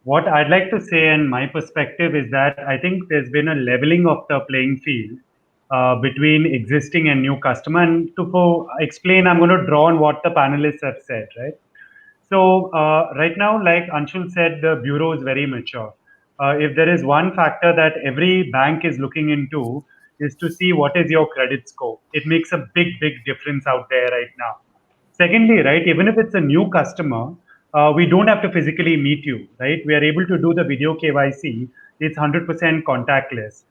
What I'd like to say, and my perspective, is that I think there's been a leveling of the playing field between existing and new customer. And explain, I'm going to draw on what the panelists have said, right? So right now, like Anshul said, the bureau is very mature. If there is one factor that every bank is looking into, is to see what is your credit score. It makes a big, big difference out there right now. Secondly, right, even if it's a new customer, we don't have to physically meet you, right? We are able to do the video KYC. It's 100% contactless.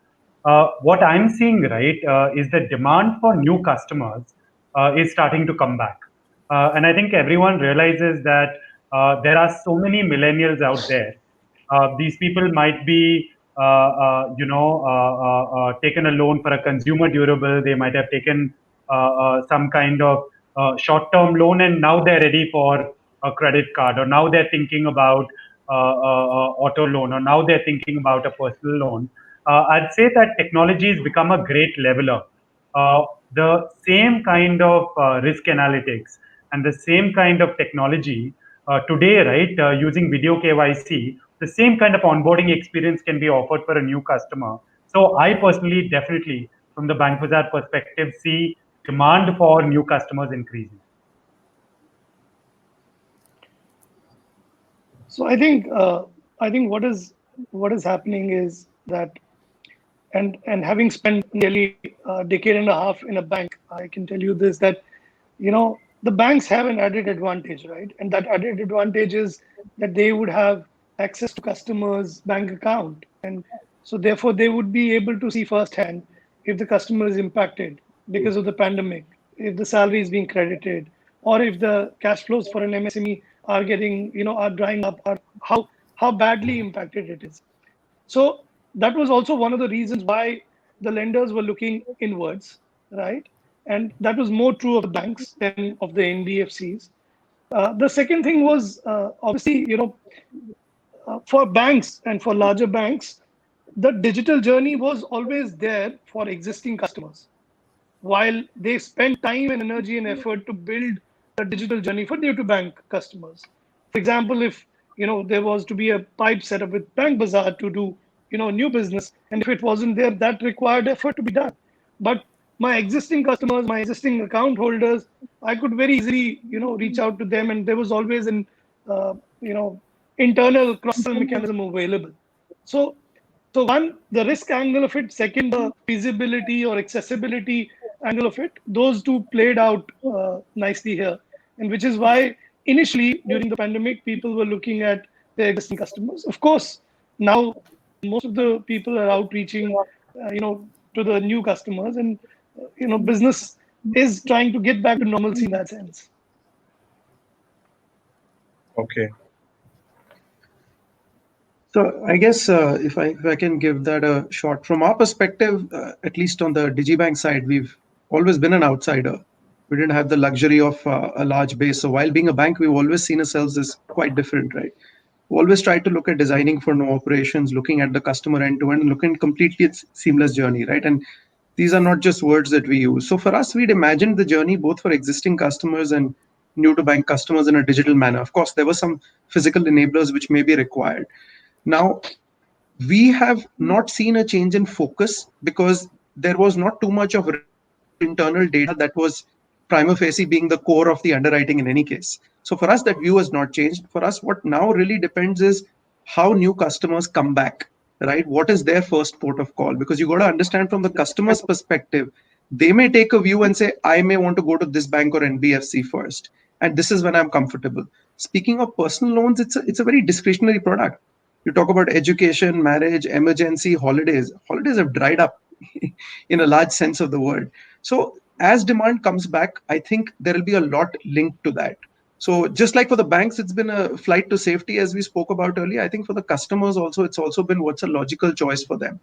What I'm seeing, right, is the demand for new customers is starting to come back. And I think everyone realizes that there are so many millennials out there. These people might be, taken a loan for a consumer durable. They might have taken some kind of short-term loan, and now they're ready for a credit card, or now they're thinking about auto loan, or now they're thinking about a personal loan. I'd say that technology has become a great leveler. The same kind of risk analytics and the same kind of technology today, right, using video KYC, the same kind of onboarding experience can be offered for a new customer. So I personally, definitely, from the Bank Bazaar perspective, see demand for new customers increasing. So I think what is happening is that, and having spent nearly a decade and a half in a bank, I can tell you this, that the banks have an added advantage, right? And that added advantage is that they would have access to customers' bank account, and so therefore they would be able to see firsthand if the customer is impacted because of the pandemic, if the salary is being credited, or if the cash flows for an MSME are drying up, or how badly impacted it is. So that was also one of the reasons why the lenders were looking inwards, right? And that was more true of the banks than of the NBFCs. The second thing was obviously, for banks and for larger banks, the digital journey was always there for existing customers, while they spend time and energy and effort to build a digital journey for new to bank customers. For example, if there was to be a pipe set up with Bank Bazaar to do new business, and if it wasn't there, that required effort to be done. But my existing customers, my existing account holders, I could very easily reach out to them, and there was always an uh, you know internal cross sell mechanism available. So one, the risk angle of it. Second, the feasibility or accessibility angle of it. Those two played out nicely here, and which is why initially during the pandemic, people were looking at their existing customers. Of course, now most of the people are outreaching, to the new customers, and business is trying to get back to normalcy in that sense. Okay. So I guess if I can give that a shot from our perspective, at least on the digibank side, we've always been an outsider. We didn't have the luxury of a large base. So while being a bank, we've always seen ourselves as quite different, right? We always tried to look at designing for no operations, looking at the customer end to end, looking completely at seamless journey, right? And these are not just words that we use. So for us, we'd imagined the journey both for existing customers and new to bank customers in a digital manner. Of course, there were some physical enablers which may be required. Now, we have not seen a change in focus because there was not too much of internal data that was prima facie being the core of the underwriting in any case. So for us, that view has not changed. For us, what now really depends is how new customers come back, right? What is their first port of call? Because you got to understand from the customer's perspective, they may take a view and say, I may want to go to this bank or NBFC first. And this is when I'm comfortable. Speaking of personal loans, it's a very discretionary product. You talk about education, marriage, emergency, holidays. Holidays have dried up in a large sense of the word. So as demand comes back, I think there will be a lot linked to that. So just like for the banks, it's been a flight to safety, as we spoke about earlier. I think for the customers also, it's also been what's a logical choice for them.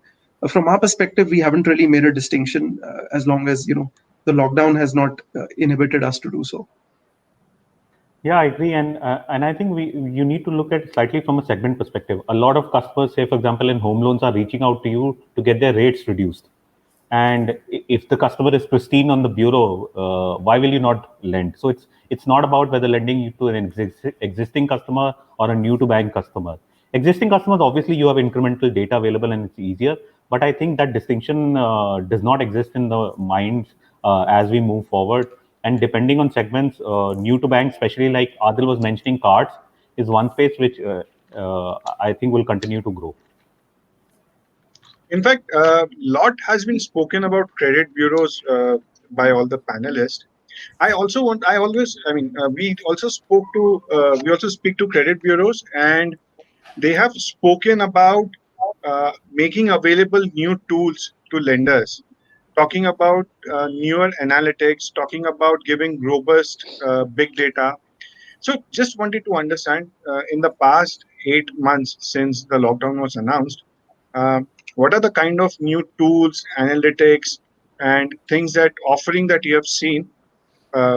From our perspective, we haven't really made a distinction as long as the lockdown has not inhibited us to do so. Yeah, I agree, and I think you need to look at it slightly from a segment perspective. A lot of customers, say for example, in home loans, are reaching out to you to get their rates reduced. And if the customer is pristine on the bureau, why will you not lend? So it's not about whether lending you to an existing customer or a new to bank customer. Existing customers, obviously, you have incremental data available and it's easier. But I think that distinction does not exist in the minds as we move forward. And depending on segments, new to bank, especially like Adhil was mentioning, cards is one space which I think will continue to grow. In fact, a lot has been spoken about credit bureaus by all the panelists. I also want. I always. I mean, we also spoke to. We also speak to credit bureaus, and they have spoken about making available new tools to lenders, talking about newer analytics, talking about giving robust big data. So, just wanted to understand in the past 8 months since the lockdown was announced, uh, what are the kind of new tools, analytics, and things that offering that you have seen,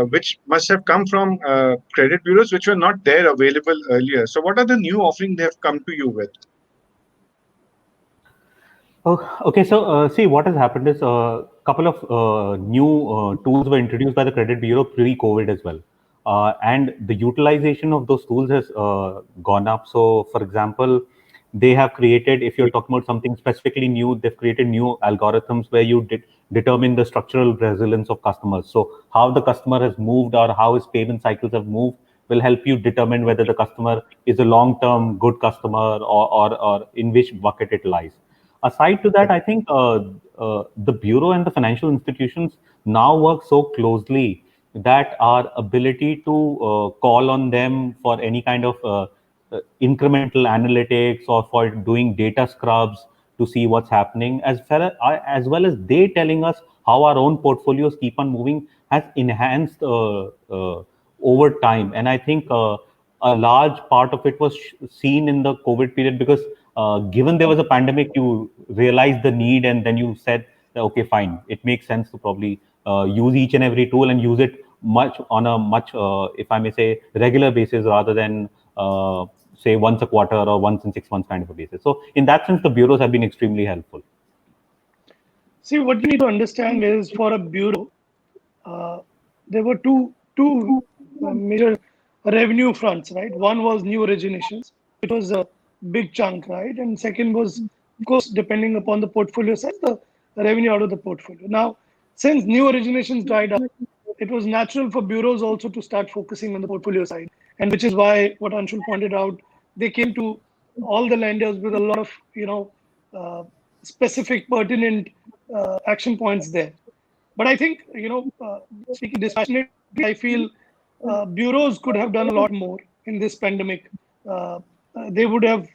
which must have come from credit bureaus, which were not there available earlier. So, what are the new offerings they have come to you with? Oh, okay. So, see, what has happened is a couple of new tools were introduced by the credit bureau pre-COVID as well, and the utilization of those tools has gone up. So, for example, they have created, if you're talking about something specifically new, they've created new algorithms where you determine the structural resilience of customers. So, how the customer has moved or how his payment cycles have moved will help you determine whether the customer is a long-term good customer or in which bucket it lies. Aside to that, I think the bureau and the financial institutions now work so closely that our ability to call on them for any kind of incremental analytics or for doing data scrubs to see what's happening, as well as they telling us how our own portfolios keep on moving, has enhanced over time. And I think a large part of it was seen in the COVID period because given there was a pandemic, you realized the need, and then you said okay, fine, it makes sense to probably use each and every tool and use it on a much, if I may say, regular basis rather than say once a quarter or once in 6 months kind of a basis. So in that sense, the bureaus have been extremely helpful. See, what you need to understand is for a bureau, there were two major revenue fronts, right? One was new originations, which was a big chunk, right? And second was, of course, depending upon the portfolio size, the revenue out of the portfolio. Now, since new originations dried up, it was natural for bureaus also to start focusing on the portfolio side, and which is why what Anshul pointed out, they came to all the lenders with a lot of uh, specific, pertinent action points there. But I think, speaking dispassionately, I feel bureaus could have done a lot more in this pandemic. They would have,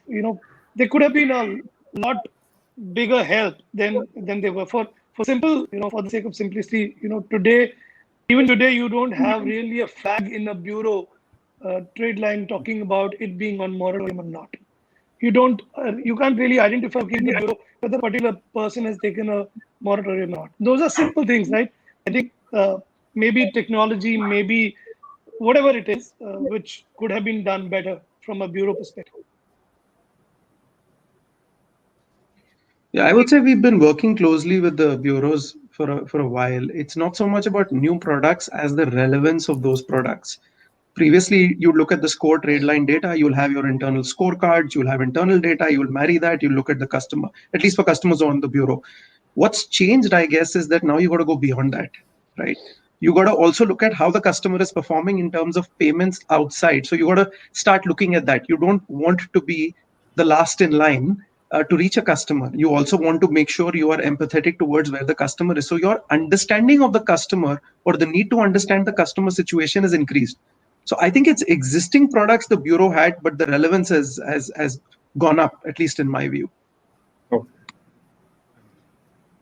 they could have been a lot bigger help than they were. For simple, for the sake of simplicity, even today, you don't have really a flag in a bureau trade line talking about it being on moratorium or not. You can't really identify in the bureau whether a particular person has taken a moratorium or not. Those are simple things, right? I think maybe technology, maybe whatever it is, which could have been done better from a bureau perspective. Yeah, I would say we've been working closely with the bureaus for a while. It's not so much about new products as the relevance of those products. Previously, you look at the score trade line data, you'll have your internal scorecards, you'll have internal data, you'll marry that, you look at the customer, at least for customers on the bureau. What's changed, I guess, is that now you got to go beyond that, right? You got to also look at how the customer is performing in terms of payments outside. So you got to start looking at that. You don't want to be the last in line to reach a customer. You also want to make sure you are empathetic towards where the customer is. So your understanding of the customer or the need to understand the customer situation is increased. So I think it's existing products the bureau had, but the relevance has gone up, at least in my view. Oh,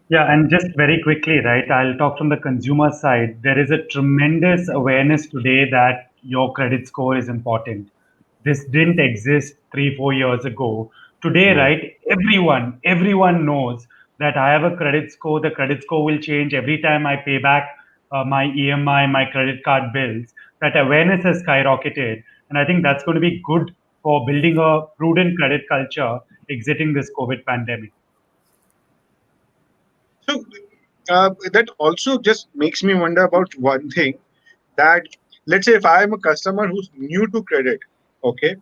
Yeah, and just very quickly, right? I'll talk from the consumer side. There is a tremendous awareness today that your credit score is important. This didn't exist 3, 4 years ago. Today, Right. right? Everyone knows that I have a credit score. The credit score will change every time I pay back my EMI, my credit card bills. That awareness has skyrocketed, and I think that's going to be good for building a prudent credit culture exiting this COVID pandemic. so that also just makes me wonder about one thing, that let's say if I am a customer who's new to credit, okay,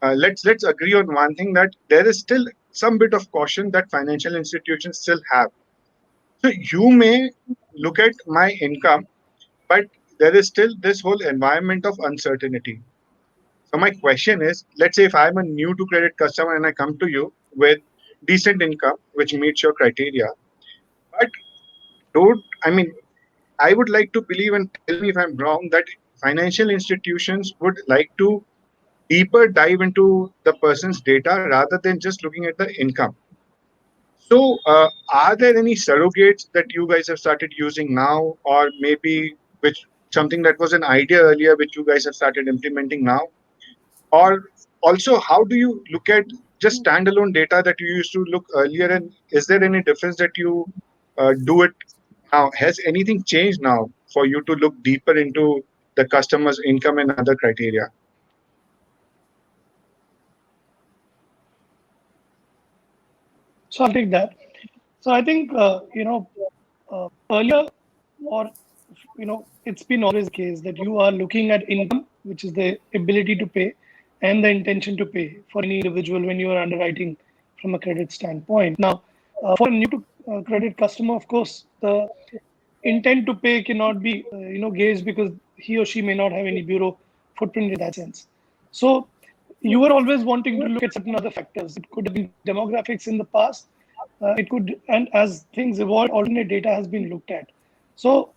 let's agree on one thing, that there is still some bit of caution that financial institutions still have. So you may look at my income, but there is still this whole environment of uncertainty. So my question is, let's say if I'm a new to credit customer and I come to you with decent income which meets your criteria, but don't I mean I would like to believe, and tell me if I'm wrong, that financial institutions would like to deeper dive into the person's data rather than just looking at the income. So, are there any surrogates that you guys have started using now, or maybe which something that was an idea earlier, which you guys have started implementing now? Or also, how do you look at just standalone data that you used to look earlier, and is there any difference that you do it now? Has anything changed now for you to look deeper into the customer's income and other criteria? So I'll take that. So I think earlier, or it's been always the case that you are looking at income, which is the ability to pay, and the intention to pay for any individual when you are underwriting from a credit standpoint. Now, for a new to credit customer, of course, the intent to pay cannot be gauged because he or she may not have any bureau footprint in that sense. So you were always wanting to look at certain other factors. It could have been demographics in the past. It could, and as things evolve, alternate data has been looked at. So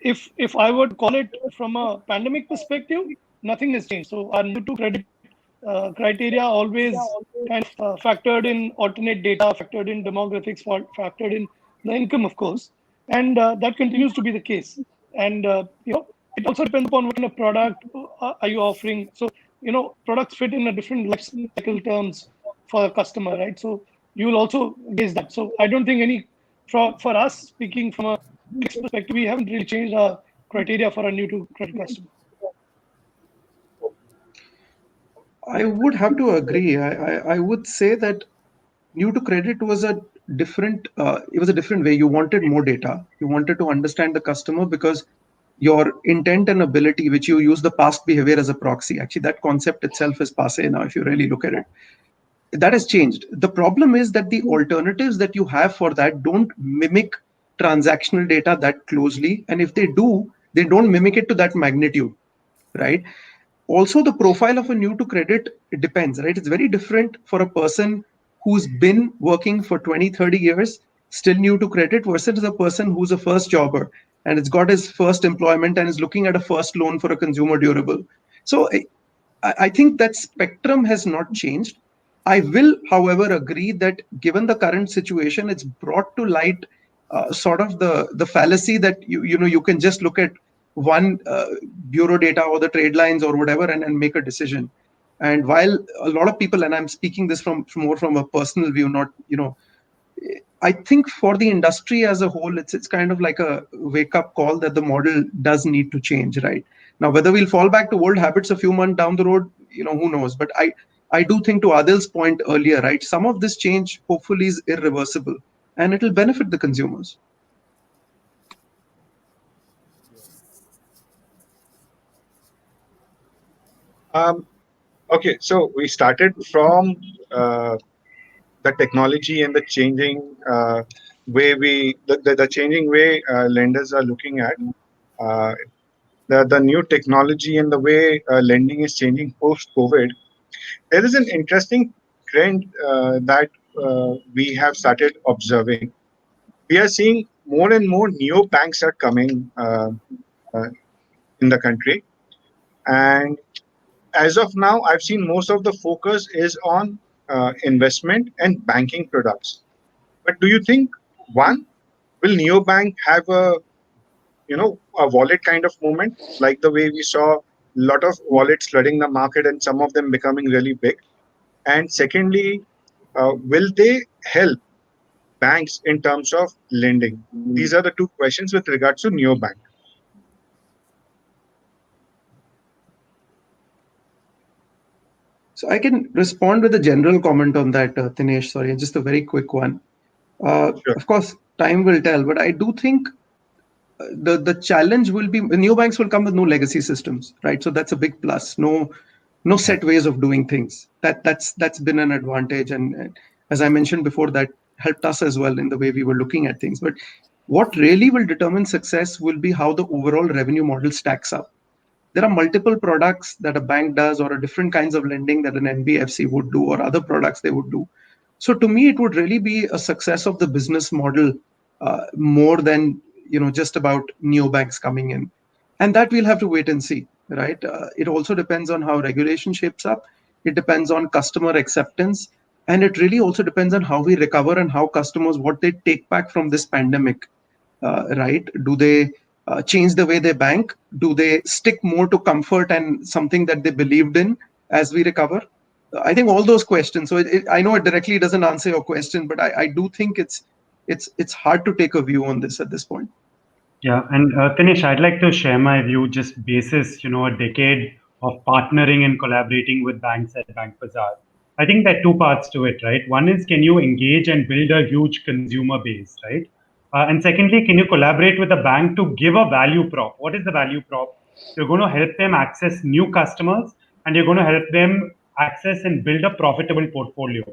if I would call it from a pandemic perspective, nothing has changed. So our new to credit criteria always kind of factored in alternate data, factored in demographics, factored in the income, of course, and that continues to be the case. And it also depends upon what kind of product are you offering. So products fit in a different life cycle terms for a customer, right? So you will also gauge that. So I don't think any for us, speaking from a Clix perspective, we haven't really changed our criteria for a new to credit customer. I would have to agree. I would say that new to credit was a different. It was a different way. You wanted more data. You wanted to understand the customer because your intent and ability, which you use the past behavior as a proxy. Actually, that concept itself is passé now. If you really look at it, that has changed. The problem is that the alternatives that you have for that don't mimic transactional data that closely, and if they do, they don't mimic it to that magnitude, right? Also, the profile of a new to credit, it depends, right? It's very different for a person who's been working for 20, 30 years, still new to credit, versus a person who's a first jobber and it's got his first employment and is looking at a first loan for a consumer durable. So I think that spectrum has not changed. I will, however, agree that given the current situation, it's brought to light sort of the fallacy that you can just look at one bureau data or the trade lines or whatever and make a decision. And while a lot of people, and I'm speaking this from more from a personal view, not I think for the industry as a whole, it's kind of like a wake up call that the model does need to change, right? Now, whether we'll fall back to old habits a few months down the road, who knows? But I do think to Adil's point earlier, right? Some of this change hopefully is irreversible and it'll benefit the consumers. Um, okay, so we started from uh, the technology and the changing the changing way lenders are looking at uh, the new technology and the way lending is changing post COVID. There is an interesting trend that we have started observing. We are seeing more and more neo banks are coming uh, in the country, and as of now, I've seen most of the focus is on investment and banking products. But do you think one will neobank have a wallet kind of moment like the way we saw a lot of wallets flooding the market and some of them becoming really big? And secondly, will they help banks in terms of lending? These are the two questions with regards to neobank. So I can respond with a general comment on that, Dinesh. Sorry, just a very quick one. Sure. Of course, time will tell, but I do think the challenge will be new banks will come with no legacy systems, right? So that's a big plus. No set ways of doing things. That's been an advantage, and as I mentioned before, that helped us as well in the way we were looking at things. But what really will determine success will be how the overall revenue model stacks up. There are multiple products that a bank does, or a different kinds of lending that an NBFC would do, or other products they would do. So to me, it would really be a success of the business model more than just about neobanks coming in, and that we'll have to wait and see, right? It also depends on how regulation shapes up. It depends on customer acceptance, and it really also depends on how we recover and how customers what they take back from this pandemic, right? Do they change the way they bank? Do they stick more to comfort and something that they believed in as we recover? I think all those questions. So I know it directly doesn't answer your question, but I do think it's hard to take a view on this at this point. Yeah, and Dinesh, I'd like to share my view just basis, a decade of partnering and collaborating with banks at Bank Bazaar. I think there are two parts to it, right? One is, can you engage and build a huge consumer base, right? And secondly, can you collaborate with a bank to give a value prop? What is the value prop? You're going to help them access new customers, and you're going to help them access and build a profitable portfolio.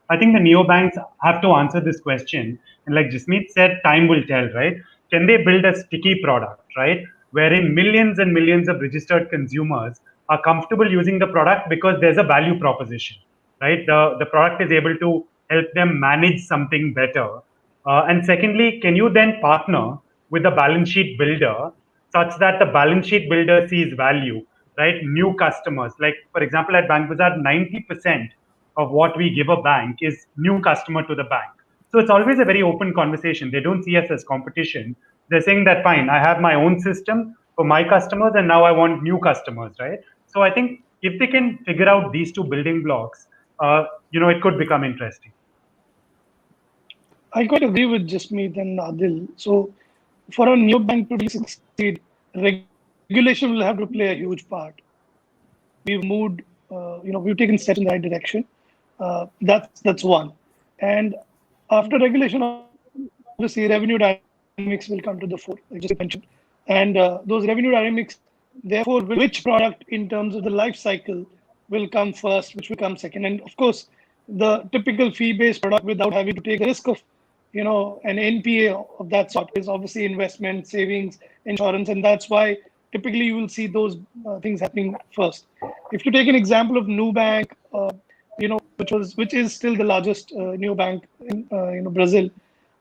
I think the neobanks have to answer this question. And like Jasmeet said, time will tell, right? Can they build a sticky product, right? Wherein millions and millions of registered consumers are comfortable using the product because there's a value proposition, right? The product is able to help them manage something better. And secondly, can you then partner with a balance sheet builder such that the balance sheet builder sees value, right? New customers, like for example, at Bank Bazaar, 90% of what we give a bank is new customer to the bank. So it's always a very open conversation. They don't see us as competition. They're saying that fine, I have my own system for my customers, and now I want new customers, right? So I think if they can figure out these two building blocks, it could become interesting. I quite agree with Jasmeet and Adil. So, for a neobank to really succeed, regulation will have to play a huge part. We've moved, we've taken steps in the right direction. That's one. And after regulation, obviously, revenue dynamics will come to the fore, like Jasmeet mentioned. And those revenue dynamics, therefore, will dictate which product in terms of the life cycle will come first, which will come second. And of course, the typical fee-based product without having to take the risk of, an NPA of that sort is obviously investment, savings, insurance, and that's why typically you will see those things happening first. If you take an example of Nubank, which is still the largest neobank in Brazil,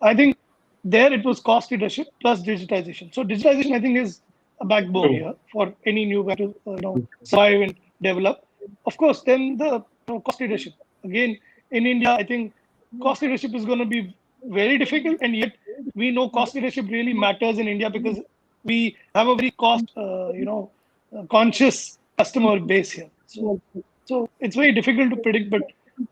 I think there it was cost leadership plus digitization. So digitization, I think, is a backbone True. here for any new bank to survive and develop. Of course, then the cost leadership. Again, in India, I think cost leadership is going to be very difficult, and yet we know cost leadership really matters in India because we have a very cost, conscious customer base here. So it's very difficult to predict, but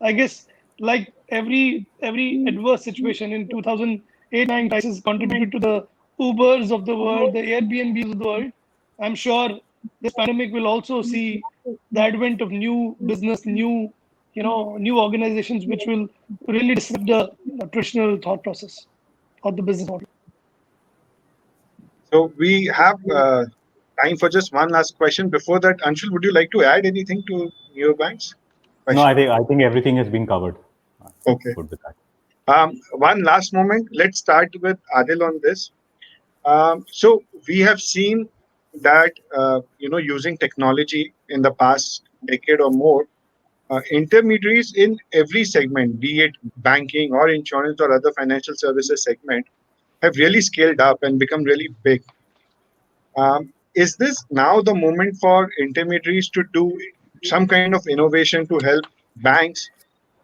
I guess like every adverse situation in 2008-9 crisis contributed to the Ubers of the world, the Airbnbs of the world. I'm sure this pandemic will also see the advent of new business, new organizations, which will really disrupt the traditional thought process or the business model. So we have time for just one last question. Before that, Anshul, would you like to add anything to neobanks? No, Question. I think everything has been covered. Okay. Good with that. One last moment. Let's start with Adil on this. So we have seen that using technology in the past decade or more, intermediaries in every segment, be it banking or insurance or other financial services segment, have really scaled up and become really big. Is this now the moment for intermediaries to do some kind of innovation to help banks,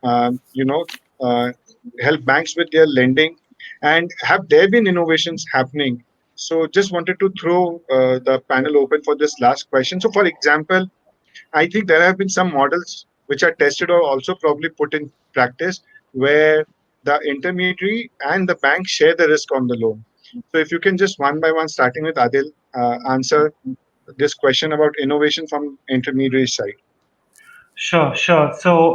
um, you know, uh, help banks with their lending? And have there been innovations happening? So just wanted to throw the panel open for this last question. So, for example, I think there have been some models which are tested or also probably put in practice where the intermediary and the bank share the risk on the loan. So if you can just one by one, starting with Adil, answer this question about innovation from intermediary side. Sure, sure. So,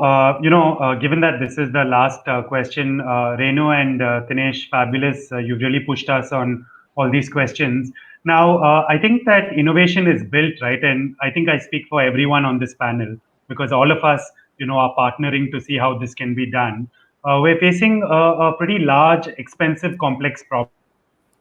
given that this is the last question, Renu and Dinesh, fabulous. You've really pushed us on all these questions. Now, I think that innovation is built, right? And I think I speak for everyone on this panel because all of us, are partnering to see how this can be done. We're facing a pretty large, expensive, complex problem.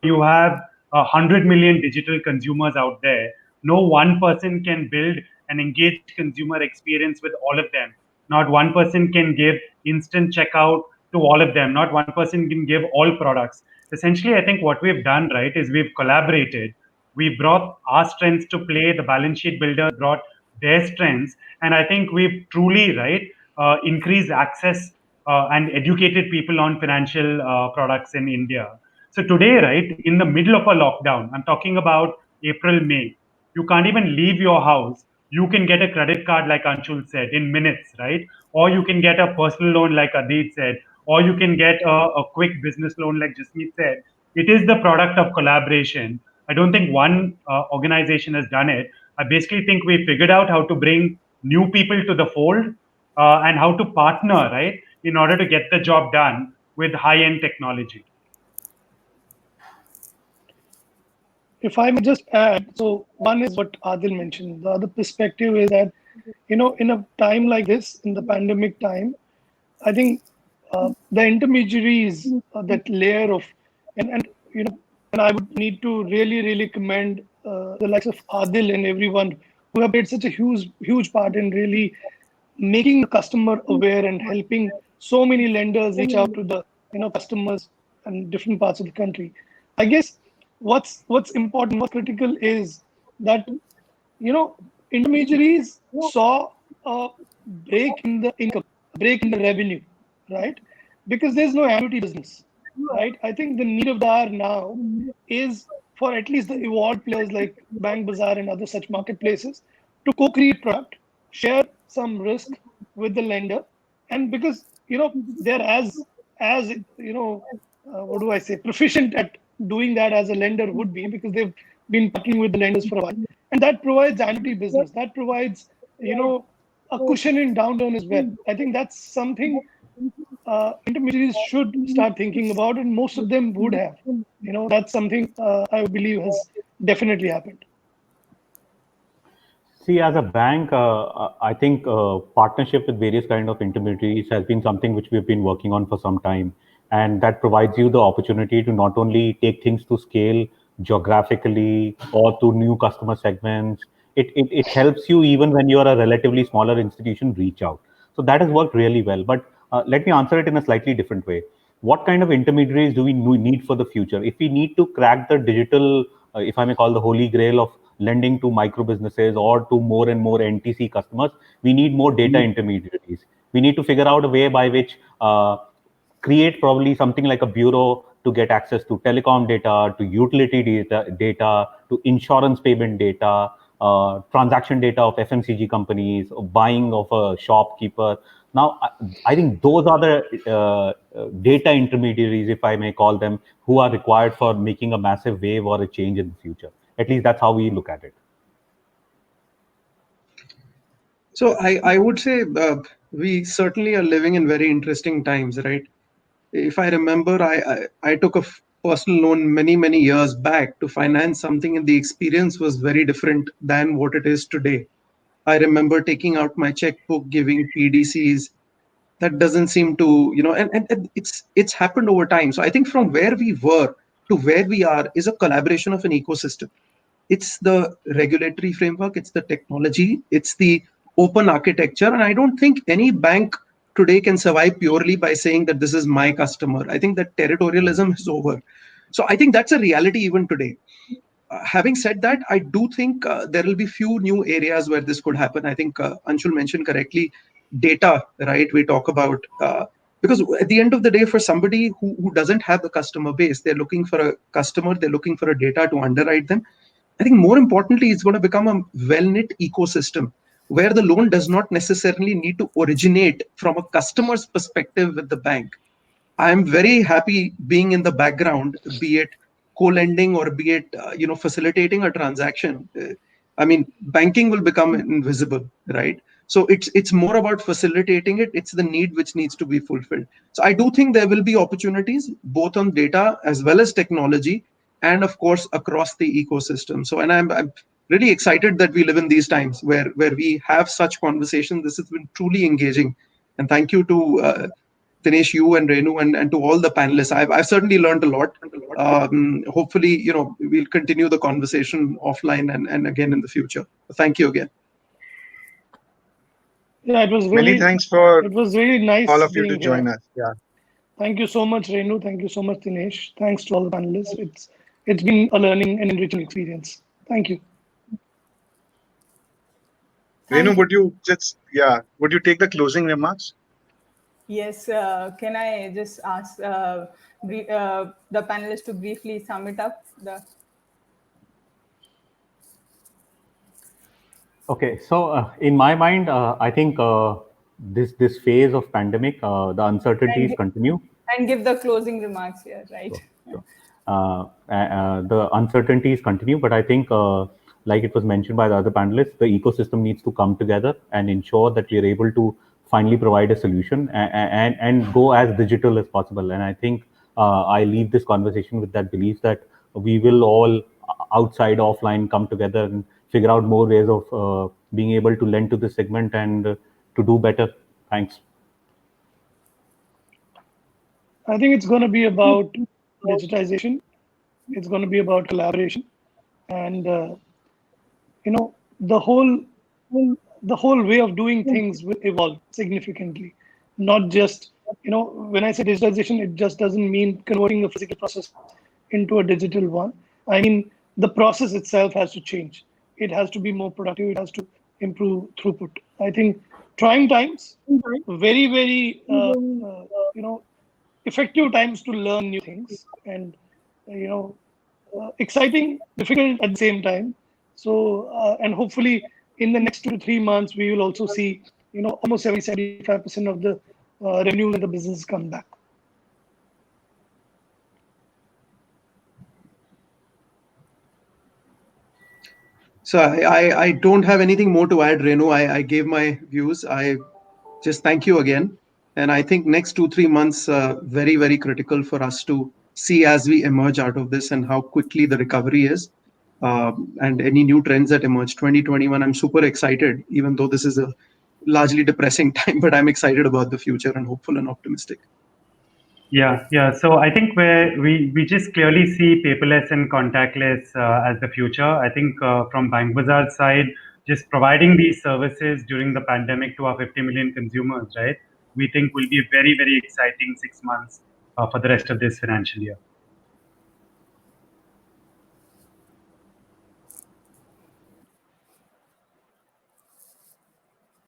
You have 100 million digital consumers out there. No one person can build an engaged consumer experience with all of them. Not one person can give instant checkout to all of them. Not one person can give all products. Essentially, I think what we've done, right, is we've collaborated. We brought our strengths to play. The balance sheet builders brought their strengths, and I think we've truly, right, increased access and educated people on financial products in India. So today, right, in the middle of a lockdown, I'm talking about April, May, you can't even leave your house. You can get a credit card, like Anshul said, in minutes, right? Or you can get a personal loan, like Adhir said, or you can get a quick business loan, like Jasmeet said. It is the product of collaboration. I don't think one organization has done it. I basically think we figured out how to bring new people to the fold and how to partner, right, in order to get the job done with high end technology. If I may just add, so one is what Adil mentioned. The other perspective is that, in a time like this, in the pandemic time, I think the intermediaries, that layer of, and and I would need to really commend the likes of Adil and everyone who have played such a huge part in really making the customer aware and helping so many lenders reach out to the customers in different parts of the country. I guess what's important, what's critical is that intermediaries saw a break in the income, a break in the revenue, right? Because there's no annuity business, right? I think the need of the hour now is for at least the evolved players like Bank Bazaar and other such marketplaces to co-create product, share some risk with the lender, and because they're as what do I say, proficient at doing that as a lender would be, because they've been partnering with the lenders for a while, and that provides annuity business. That provides, a cushion in downturn as well. I think that's something intermediaries should start thinking about, and most of them would have. That's something I believe has definitely happened. See, as a bank, I think partnership with various kind of intermediaries has been something which we've been working on for some time, and that provides you the opportunity to not only take things to scale geographically or to new customer segments. It helps you even when you are a relatively smaller institution reach out. So that has worked really well. But let me answer it in a slightly different way. What kind of intermediaries do we need for the future? If we need to crack the digital, if I may call the holy grail of lending to micro businesses or to more and more NTC customers, we need more data intermediaries. We need to figure out a way by which create probably something like a bureau to get access to telecom data, to utility data, to insurance payment data, transaction data of FMCG companies, buying of a shopkeeper. Now, I think those are the data intermediaries, if I may call them, who are required for making a massive wave or a change in the future. At least that's how we look at it. So I would say we certainly are living in very interesting times, right? If I remember, I took a personal loan many years back to finance something, and the experience was very different than what it is today. I remember taking out my checkbook, giving PDCs. That doesn't seem to, and it's happened over time. So I think from where we were to where we are is a collaboration of an ecosystem. It's the regulatory framework, it's the technology, it's the open architecture. And I don't think any bank today can survive purely by saying that this is my customer. I think that territorialism is over. So I think that's a reality even today. Having said that, I do think there will be few new areas where this could happen. I think Anshul mentioned correctly data, right? We talk about because at the end of the day, for somebody who doesn't have the customer base, they're looking for a customer, they're looking for a data to underwrite them. I think more importantly, it's going to become a well-knit ecosystem where the loan does not necessarily need to originate from a customer's perspective with the bank. I'm very happy being in the background, be it co-lending or be it facilitating a transaction. I mean, banking will become invisible, right? So it's more about facilitating it. It's the need which needs to be fulfilled. So I do think there will be opportunities both on data as well as technology, and of course across the ecosystem. So, and I'm really excited that we live in these times where we have such conversations. This has been truly engaging, and thank you to Dinesh, you and Renu, and to all the panelists. I've certainly learned a lot. Hopefully, we'll continue the conversation offline and again in the future. Thank you again. Yeah, Many thanks for it was really all nice of you to being here. join us. Yeah. Thank you so much, Renu. Thank you so much, Dinesh. Thanks to all the panelists. It's been a learning and enriching experience. Thank you. Renu, Thank you. would you take the closing remarks? Yes, can I just ask the panelists to briefly sum it up? Okay, so in my mind, I think this phase of pandemic, the uncertainties and, continue. and give the closing remarks here, right? Sure, sure. The uncertainties continue, but I think, like it was mentioned by the other panelists, the ecosystem needs to come together and ensure that we are able to finally provide a solution and go as digital as possible. And I think I leave this conversation with that belief that we will all, outside, offline, come together and figure out more ways of being able to lend to this segment and to do better. Thanks. I think it's going to be about digitization. It's going to be about collaboration, and the whole way of doing things will evolve significantly. Not just when I say digitization, it just doesn't mean converting a physical process into a digital one. I mean, the process itself has to change. It has to be more productive. It has to improve throughput. I think trying times, very effective times to learn new things, and you know exciting, difficult at the same time. So and hopefully in the next 2 to 3 months we will also see almost 70-75% of the revenues in the business come back. So I don't have anything more to add, Renu. I gave my views. I just thank you again. And I think next 2-3 months, very, very critical for us to see as we emerge out of this and how quickly the recovery is, and any new trends that emerge. 2021, I'm super excited, even though this is a largely depressing time, but I'm excited about the future and hopeful and optimistic. Yeah. So I think we just clearly see paperless and contactless as the future. I think from Bank Bazaar's side, just providing these services during the pandemic to our 50 million consumers, right? We think will be a very, very exciting 6 months for the rest of this financial year.